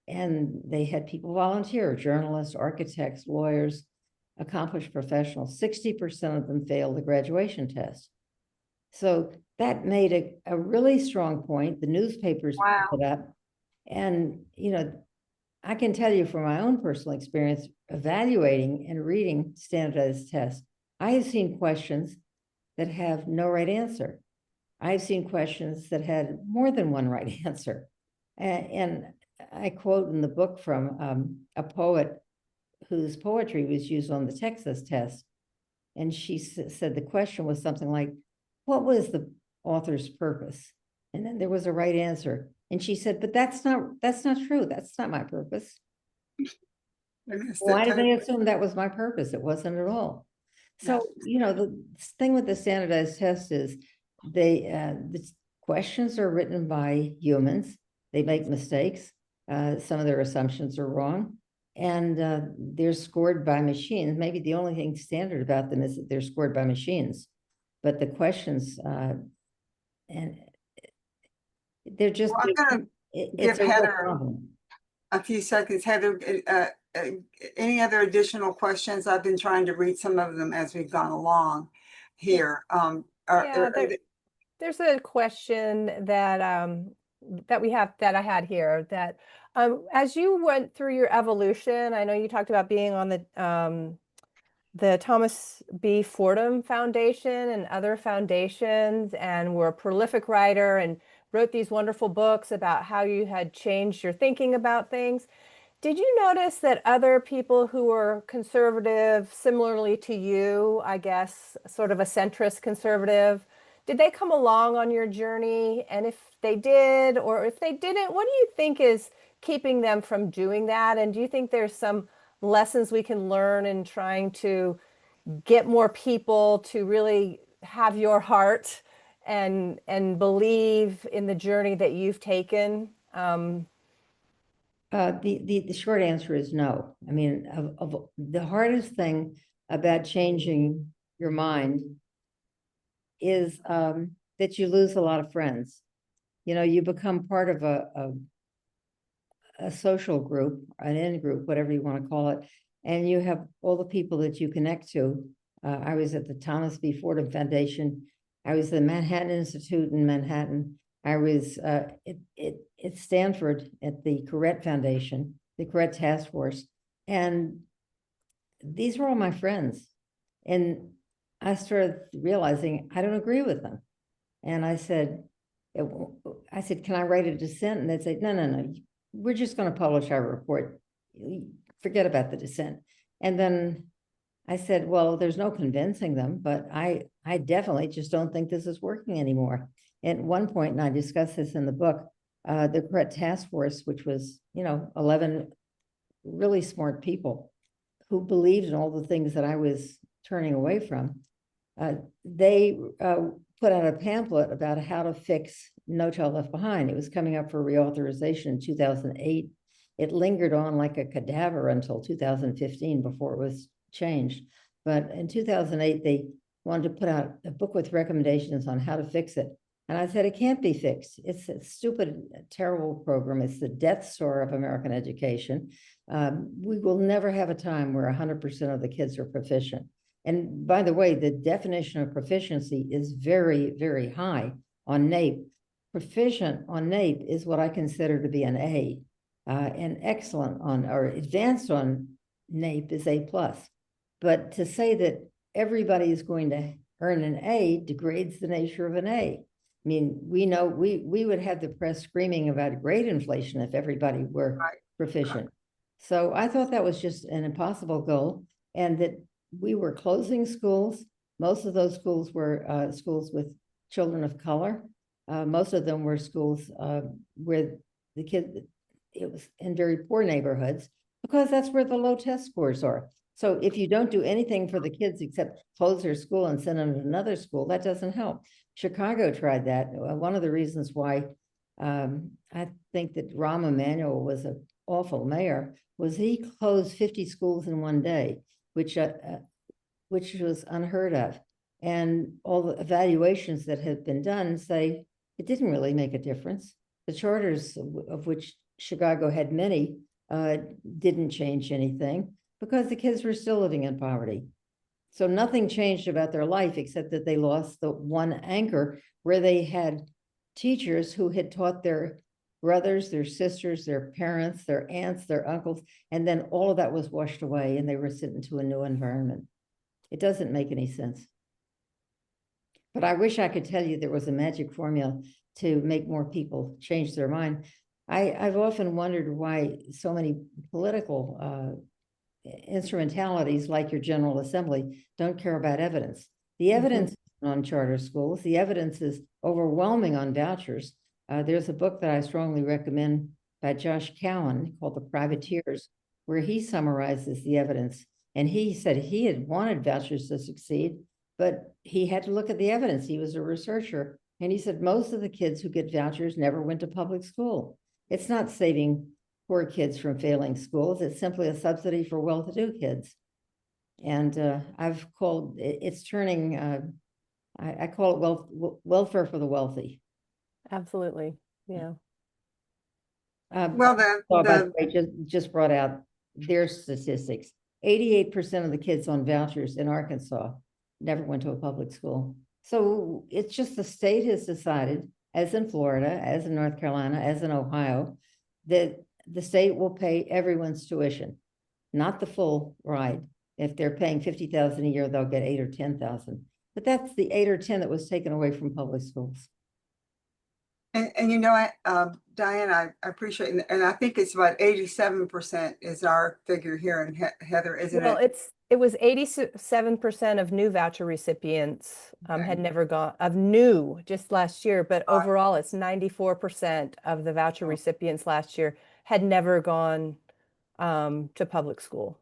And they had people volunteer, journalists, architects, lawyers, accomplished professionals. 60% of them failed the graduation test. So that made a really strong point. The newspapers picked it up. And, I can tell you from my own personal experience evaluating and reading standardized tests, I have seen questions that have no right answer. I've seen questions that had more than one right answer. And I quote in the book from a poet whose poetry was used on the Texas test. And she said the question was something like, what was the author's purpose? And then there was a right answer. And she said, but that's not true. That's not my purpose. Why did they assume that was my purpose? It wasn't at all. So, you know, the thing with the standardized test is the questions are written by humans. They make mistakes. Some of their assumptions are wrong. And they're scored by machines. Maybe the only thing standard about them is that they're scored by machines. But the questions, and they're just, Well, I'm gonna it's give a real Heather problem. a few seconds. Heather, any other additional questions? I've been trying to read some of them as we've gone along here. Yeah, there's a question that that I had here that as you went through your evolution, I know you talked about being on the Thomas B. Fordham Foundation and other foundations, and were a prolific writer and wrote these wonderful books about how you had changed your thinking about things. Did you notice that other people who were conservative, similarly to you, I guess, sort of a centrist conservative, did they come along on your journey? And if they did, or if they didn't, what do you think is keeping them from doing that? And do you think there's some lessons we can learn in trying to get more people to really have your heart and believe in the journey that you've taken? The short answer is no. I mean, of the hardest thing about changing your mind is that you lose a lot of friends. You know, you become part of a social group, an in group, whatever you want to call it, and you have all the people that you connect to. I was at the Thomas B. Fordham Foundation. I was at the Manhattan Institute in Manhattan. I was at Stanford at the Correct Foundation, the Correct Task Force. And these were all my friends. And I started realizing I don't agree with them. And I said, can I write a dissent? And they'd say, no, we're just going to publish our report. Forget about the dissent. And then I said, well, there's no convincing them, but I definitely just don't think this is working anymore. At one point, and I discuss this in the book, the Correct Task Force, which was, 11 really smart people who believed in all the things that I was turning away from, they put out a pamphlet about how to fix No Child Left Behind. It was coming up for reauthorization in 2008. It lingered on like a cadaver until 2015 before it was changed. But in 2008, they wanted to put out a book with recommendations on how to fix it. And I said, it can't be fixed. It's a stupid, terrible program. It's the death star of American education. We will never have a time where 100% of the kids are proficient. And by the way, the definition of proficiency is very, very high on NAEP. Proficient on NAEP is what I consider to be an A. And excellent on, or advanced on NAEP is A+. But to say that everybody is going to earn an A degrades the nature of an A. I mean, we know we would have the press screaming about grade inflation if everybody were proficient. So I thought that was just an impossible goal, and that we were closing schools. Most of those schools were schools with children of color. Most of them were schools where the kids, it was in very poor neighborhoods, because that's where the low test scores are. So if you don't do anything for the kids except close their school and send them to another school, that doesn't help. Chicago tried that. One of the reasons why I think that Rahm Emanuel was an awful mayor was he closed 50 schools in one day, which was unheard of. And all the evaluations that have been done say it didn't really make a difference. The charters, of which Chicago had many, didn't change anything because the kids were still living in poverty. So nothing changed about their life except that they lost the one anchor where they had teachers who had taught their brothers, their sisters, their parents, their aunts, their uncles, and then all of that was washed away and they were sent into a new environment. It doesn't make any sense. But I wish I could tell you there was a magic formula to make more people change their mind. I've often wondered why so many political instrumentalities like your General Assembly don't care about evidence. The evidence on charter schools, the evidence is overwhelming on vouchers. There's a book that I strongly recommend by Josh Cowan called The Privateers, where he summarizes the evidence. And he said he had wanted vouchers to succeed, but he had to look at the evidence. He was a researcher. And he said most of the kids who get vouchers never went to public school. It's not saving poor kids from failing schools. It's simply a subsidy for well-to-do kids. And I've called it's turning, I call it welfare for the wealthy. Absolutely. Yeah. Well, By the way, just brought out their statistics. 88% of the kids on vouchers in Arkansas never went to a public school. So it's just the state has decided, as in Florida, as in North Carolina, as in Ohio, that the state will pay everyone's tuition, not the full ride. If they're paying $50,000 a year, they'll get 8 or 10,000. But that's the 8 or 10 that was taken away from public schools. And you know, Diane, I appreciate it. And I think it's about 87% is our figure here in Heather, isn't Well, it? it was 87% of new voucher recipients Okay. had never gone of new just last year, but Right. overall it's 94% of the voucher recipients last year had never gone to public school.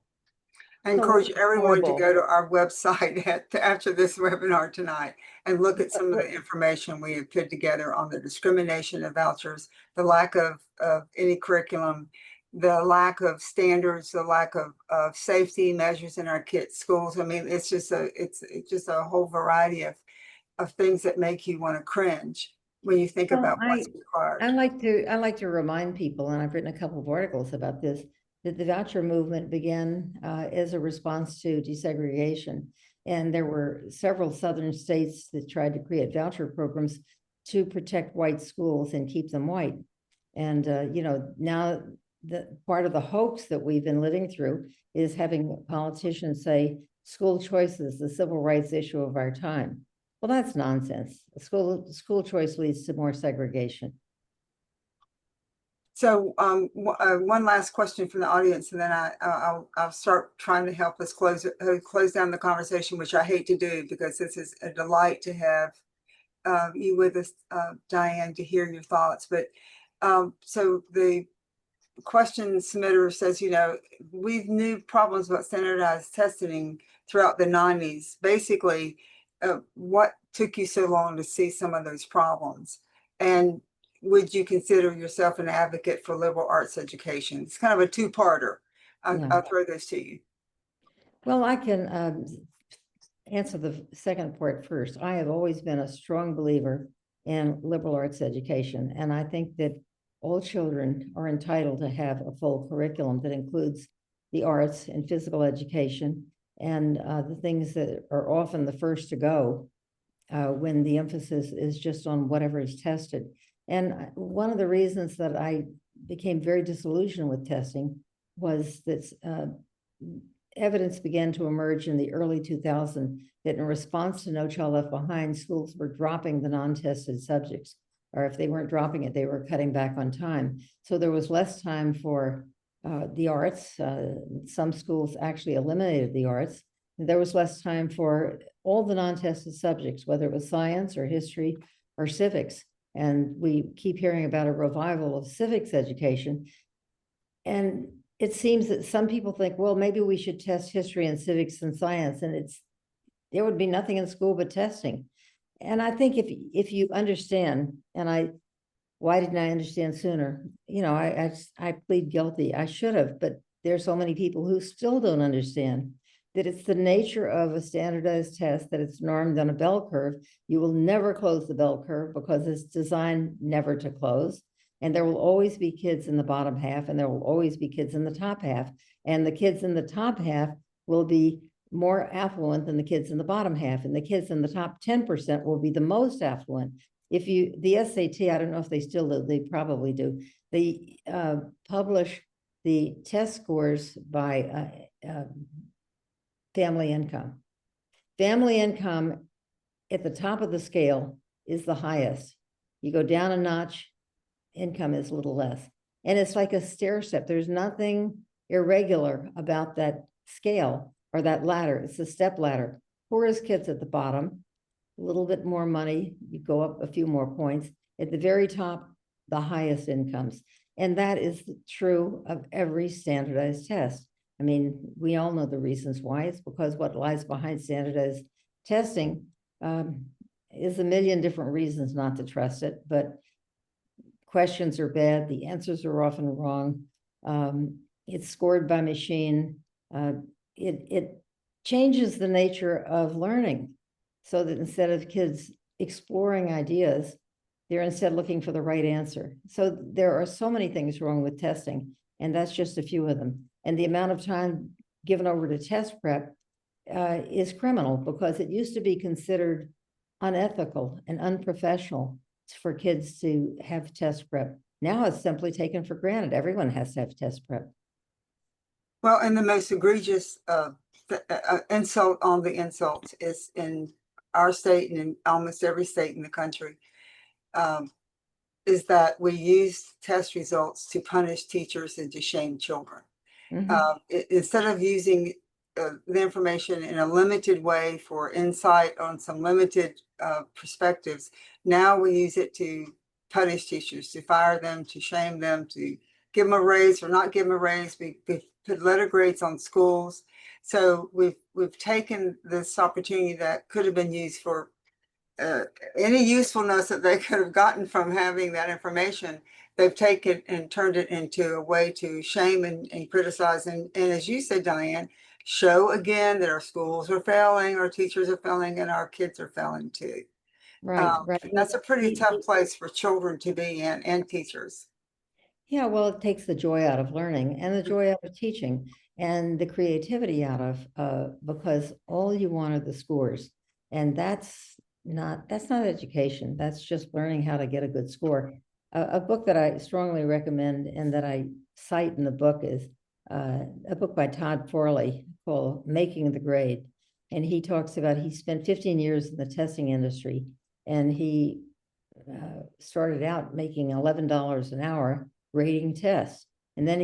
I encourage everyone to horrible. go to our website after this webinar tonight and look at some of the information we have put together on the discrimination of vouchers, the lack of any curriculum, the lack of standards, the lack of safety measures in our kids' schools. I mean, it's just a whole variety of things that make you want to cringe when you think about what's required. I like to remind people, and I've written a couple of articles about this, that the voucher movement began as a response to desegregation. And there were several southern states that tried to create voucher programs to protect white schools and keep them white. And, you know, now the part of the hoax that we've been living through is having politicians say school choice is the civil rights issue of our time. Well, that's nonsense. School choice leads to more segregation. So one last question from the audience, and then I'll start trying to help us close down the conversation, which I hate to do because this is a delight to have you with us, Diane, to hear your thoughts. But so the question submitter says, you know, we knew problems about standardized testing throughout the 90s. Basically, what took you so long to see some of those problems? And would you consider yourself an advocate for liberal arts education? It's kind of a two-parter. I'll throw those to you. Well, I can answer the second part first. I have always been a strong believer in liberal arts education, and I think that all children are entitled to have a full curriculum that includes the arts and physical education and the things that are often the first to go when the emphasis is just on whatever is tested. And one of the reasons that I became very disillusioned with testing was that evidence began to emerge in the early 2000s that in response to No Child Left Behind, schools were dropping the non-tested subjects, or if they weren't dropping it, they were cutting back on time. So there was less time for the arts. Some schools actually eliminated the arts. There was less time for all the non-tested subjects, whether it was science or history or civics. And we keep hearing about a revival of civics education. And it seems that some people think, well, maybe we should test history and civics and science, and there would be nothing in school but testing. And I think if you understand, and why didn't I understand sooner? You know, I plead guilty. I should have, but there's so many people who still don't understand that it's the nature of a standardized test, that it's normed on a bell curve. You will never close the bell curve because it's designed never to close. And there will always be kids in the bottom half, and there will always be kids in the top half. And the kids in the top half will be more affluent than the kids in the bottom half. And the kids in the top 10% will be the most affluent. The SAT, I don't know if they still do, they probably do. They publish the test scores by family income. Family income at the top of the scale is the highest. You go down a notch, income is a little less. And it's like a stair step. There's nothing irregular about that scale or that ladder. It's a step ladder. Poorest kids at the bottom, a little bit more money, you go up a few more points. At the very top, the highest incomes. And that is true of every standardized test. I mean, we all know the reasons why. It's because what lies behind standardized testing is a million different reasons not to trust it, but questions are bad, the answers are often wrong. It's scored by machine. It changes the nature of learning, so that instead of kids exploring ideas, they're instead looking for the right answer. So there are so many things wrong with testing, and that's just a few of them. And the amount of time given over to test prep is criminal, because it used to be considered unethical and unprofessional for kids to have test prep. Now it's simply taken for granted. Everyone has to have test prep. Well, and the most egregious insult on the insults is in our state and in almost every state in the country, is that we use test results to punish teachers and to shame children. Instead of using the information in a limited way for insight on some limited perspectives, now we use it to punish teachers, to fire them, to shame them, to give them a raise or not give them a raise. We put letter grades on schools. So we've taken this opportunity that could have been used for any usefulness that they could have gotten from having that information. They've taken and turned it into a way to shame and criticize. And as you said, Diane, show again that our schools are failing, our teachers are failing, and our kids are failing too. Right, right. That's a pretty tough place for children to be in, and teachers. Yeah, well, it takes the joy out of learning and the joy out of teaching and the creativity out of, because all you want are the scores. And that's not education. That's just learning how to get a good score. A book that I strongly recommend and that I cite in the book is a book by Todd Forley called Making the Grade. And he talks about, he spent 15 years in the testing industry, and he started out making $11 an hour grading tests. And then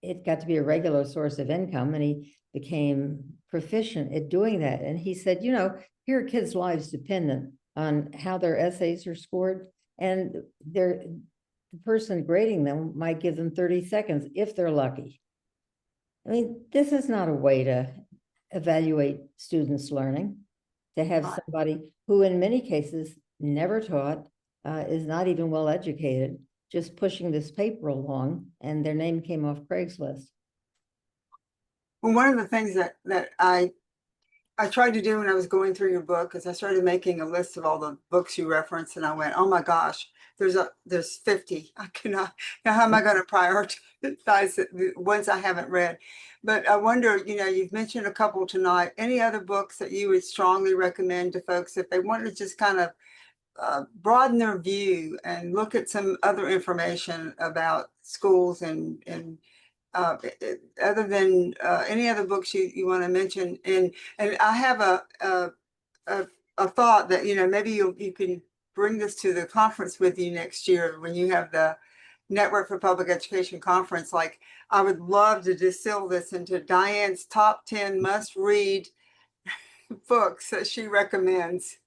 it got to be a regular source of income, and he became proficient at doing that. And he said, you know, here are kids' lives dependent on how their essays are scored, and the person grading them might give them 30 seconds if they're lucky. I mean, this is not a way to evaluate students' learning, to have somebody who in many cases never taught, is not even well educated, just pushing this paper along, and their name came off Craigslist. Well, one of the things that I tried to do when I was going through your book is I started making a list of all the books you referenced, and I went, oh my gosh, there's 50. I cannot, now how am I going to prioritize the ones I haven't read? But I wonder, you know, you've mentioned a couple tonight. Any other books that you would strongly recommend to folks if they want to just kind of broaden their view and look at some other information about schools and other than any other books you want to mention? And I have a thought that, you know, maybe you can bring this to the conference with you next year when you have the Network for Public Education conference. Like, I would love to distill this into Diane's top 10 must-read books that she recommends.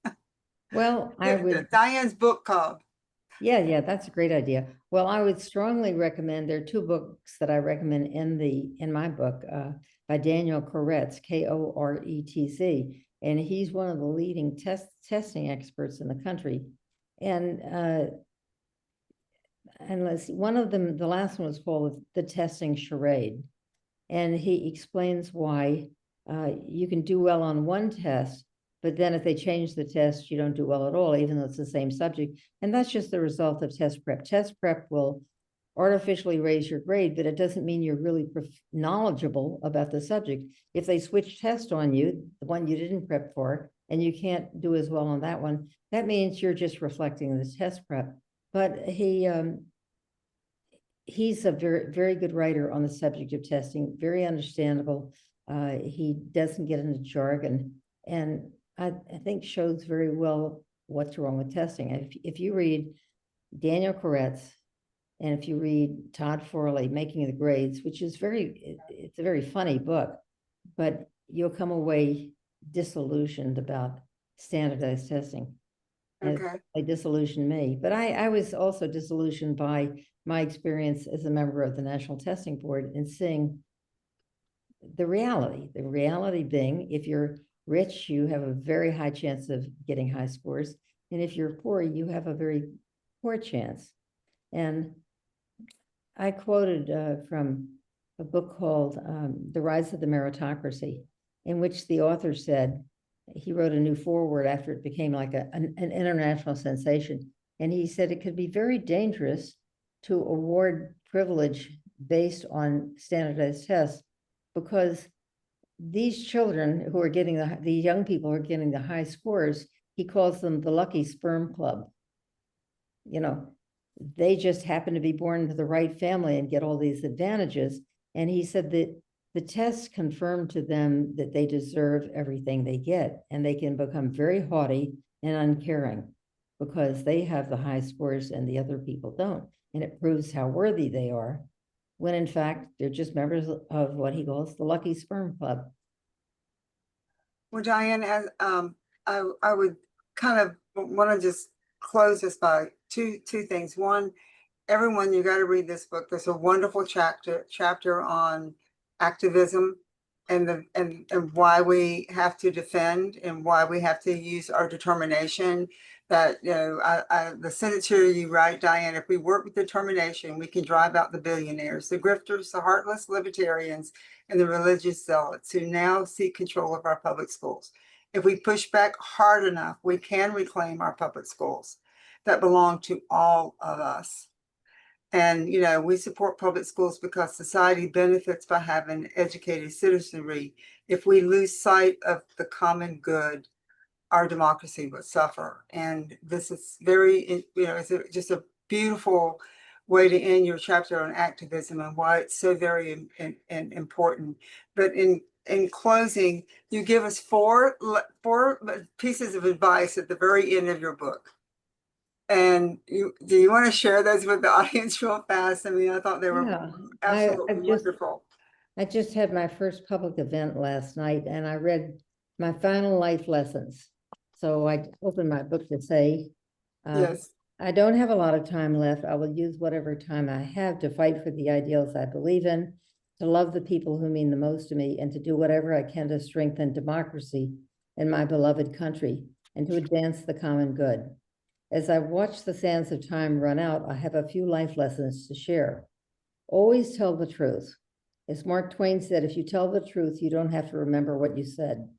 Well, I would, Diane's book club. yeah, that's a great idea. Well, I would strongly recommend, there are two books that I recommend in my book by Daniel Koretz, Koretz, and he's one of the leading testing experts in the country. And let's see, one of them, the last one was called The Testing Charade, and he explains why you can do well on one test, but then if they change the test, you don't do well at all, even though it's the same subject. And that's just the result of test prep. Test prep will artificially raise your grade, but it doesn't mean you're really knowledgeable about the subject. If they switch test on you, the one you didn't prep for, and you can't do as well on that one, that means you're just reflecting the test prep. But he's a very, very good writer on the subject of testing, very understandable. He doesn't get into jargon, and I think shows very well what's wrong with testing. If you read Daniel Koretz, and if you read Todd Forley, Making the Grades, which is it's a very funny book, but you'll come away disillusioned about standardized testing. Okay. It disillusioned me, but I was also disillusioned by my experience as a member of the National Testing Board and seeing the reality being, if you're rich, you have a very high chance of getting high scores. And if you're poor, you have a very poor chance. And I quoted from a book called The Rise of the Meritocracy, in which the author said, he wrote a new foreword after it became like an international sensation. And he said it could be very dangerous to award privilege based on standardized tests, because these children who are getting the young people who are getting the high scores, he calls them the lucky sperm club. You know, they just happen to be born into the right family and get all these advantages. And he said that the tests confirm to them that they deserve everything they get, and they can become very haughty and uncaring because they have the high scores and the other people don't. And it proves how worthy they are, when in fact, they're just members of what he calls the lucky sperm club. Well, Diane, as I would kind of want to just close this by two things. One, everyone, you got to read this book. There's a wonderful chapter on activism and why we have to defend and why we have to use our determination. That, you know, the sentence here you write, Diane, if we work with determination, we can drive out the billionaires, the grifters, the heartless libertarians, and the religious zealots who now seek control of our public schools. If we push back hard enough, we can reclaim our public schools that belong to all of us. And, you know, we support public schools because society benefits by having educated citizenry. If we lose sight of the common good, our democracy would suffer. And this is very, you know, it's just a beautiful way to end your chapter on activism and why it's so very important. But in closing, you give us four pieces of advice at the very end of your book. And do you want to share those with the audience real fast? I mean, I thought they were absolutely wonderful. I just had my first public event last night, and I read my final life lessons. So I opened my book to say, yes, I don't have a lot of time left. I will use whatever time I have to fight for the ideals I believe in, to love the people who mean the most to me, and to do whatever I can to strengthen democracy in my beloved country and to advance the common good. As I watch the sands of time run out, I have a few life lessons to share. Always tell the truth. As Mark Twain said, if you tell the truth, you don't have to remember what you said.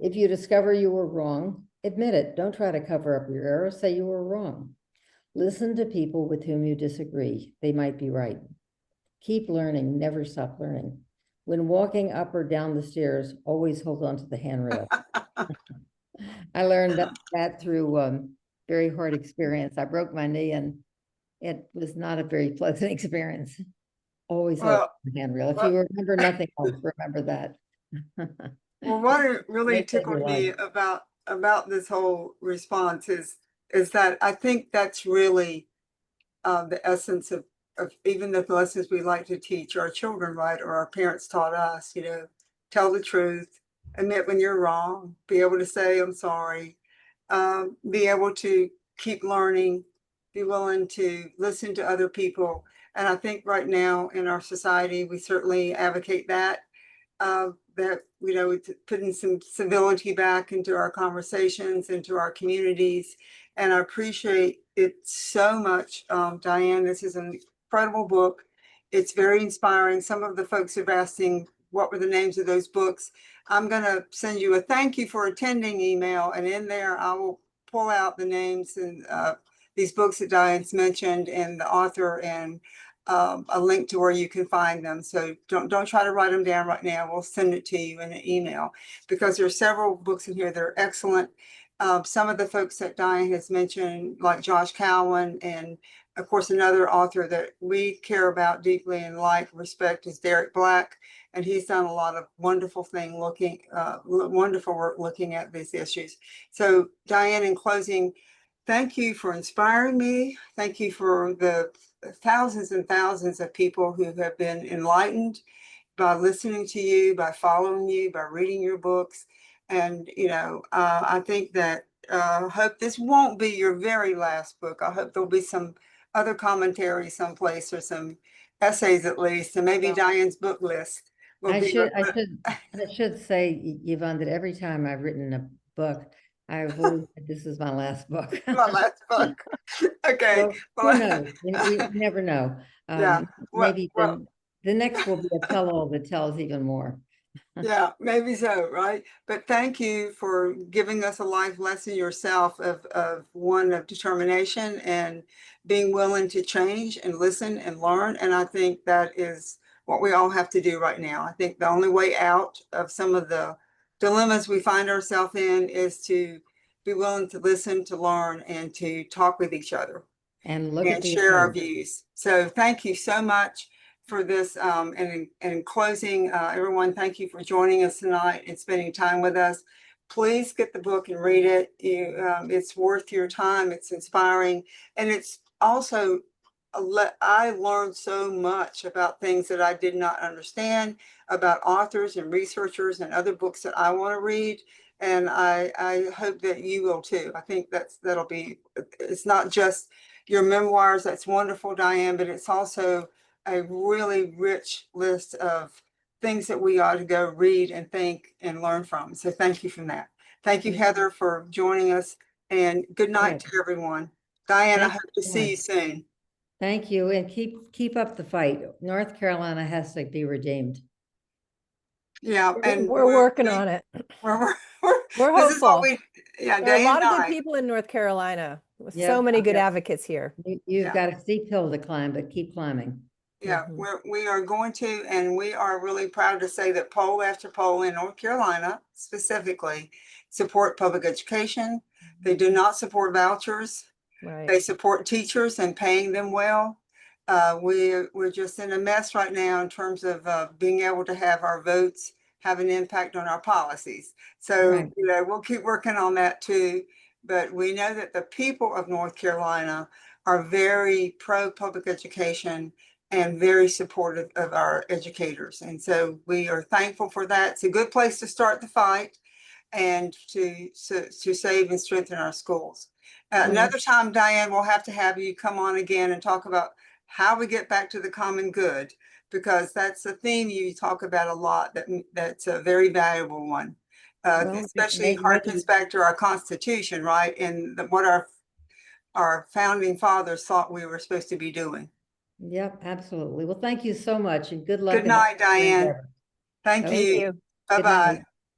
If you discover you were wrong, admit it. Don't try to cover up your error. Say you were wrong. Listen to people with whom you disagree. They might be right. Keep learning. Never stop learning. When walking up or down the stairs, always hold on to the handrail. I learned that through very hard experience. I broke my knee, and it was not a very pleasant experience. Always hold on to the handrail. If you remember nothing else, remember that. Well, what really tickled me about this whole response is that I think that's really the essence of even the lessons we like to teach our children, right? Or our parents taught us, you know, tell the truth, admit when you're wrong, be able to say, I'm sorry, be able to keep learning, be willing to listen to other people. And I think right now in our society, we certainly advocate that. That, you know, putting some civility back into our conversations, into our communities. And I appreciate it so much, Diane. This is an incredible book. It's very inspiring. Some of the folks have asked what were the names of those books. I'm going to send you a thank you for attending email. And in there, I will pull out the names and these books that Diane's mentioned and the author, and a link to where you can find them. So don't try to write them down right now. We'll send it to you in an email, because there are several books in here that are excellent. Some of the folks that Diane has mentioned, like Josh Cowan, and of course another author that we care about deeply and respect is Derek Black, and he's done a lot of wonderful wonderful work looking at these issues. So Diane, in closing, thank you for inspiring me. Thank you for the thousands and thousands of people who have been enlightened by listening to you, by following you, by reading your books. And, you know, I think that hope this won't be your very last book. I hope there'll be some other commentary someplace, or some essays at least, and maybe Diane's book list will I be. should say, Yvonne, that every time I've written a book, I've always said this is my last book. My last book. Okay. So who knows? You never know. Yeah. Maybe Well, the next will be a tell-all that tells even more. yeah, maybe so, right? But thank you for giving us a life lesson yourself of one of determination and being willing to change and listen and learn. And I think that is what we all have to do right now. I think the only way out of some of the dilemmas we find ourselves in is to be willing to listen, to learn, and to talk with each other And look at and the share our approach. views. So thank you so much for this. And in closing, everyone, thank you for joining us tonight and spending time with us. Please get the book and read it. It's worth your time. It's inspiring. And it's also, I learned so much about things that I did not understand, about authors and researchers and other books that I want to read. And I hope that you will too. I think that'll be, it's not just your memoirs. That's wonderful, Diane, but it's also a really rich list of things that we ought to go read and think and learn from. So thank you for that. Thank you, Heather, for joining us, and good night to everyone. Diane, I hope to see you soon. Thank you, and keep up the fight. North Carolina has to be redeemed. Yeah, and we're working on it. We're hopeful. This is what there are a lot of good people in North Carolina with so many good advocates here. You've got a steep hill to climb, but keep climbing. Yeah, we are going to, and we are really proud to say that poll after poll in North Carolina specifically support public education. They do not support vouchers. Right. They support teachers and paying them well. We're just in a mess right now in terms of being able to have our votes have an impact on our policies. So, we'll keep working on that too. But we know that the people of North Carolina are very pro public education and very supportive of our educators. And so we are thankful for that. It's a good place to start the fight and to save and strengthen our schools. Another time, Diane, we'll have to have you come on again and talk about how we get back to the common good, because that's a theme you talk about a lot. That's a very valuable one, especially harkens back to our Constitution, right? And what our founding fathers thought we were supposed to be doing. Yep, absolutely. Well, thank you so much, and good luck. Good night, Diane. Thank you. Bye-bye.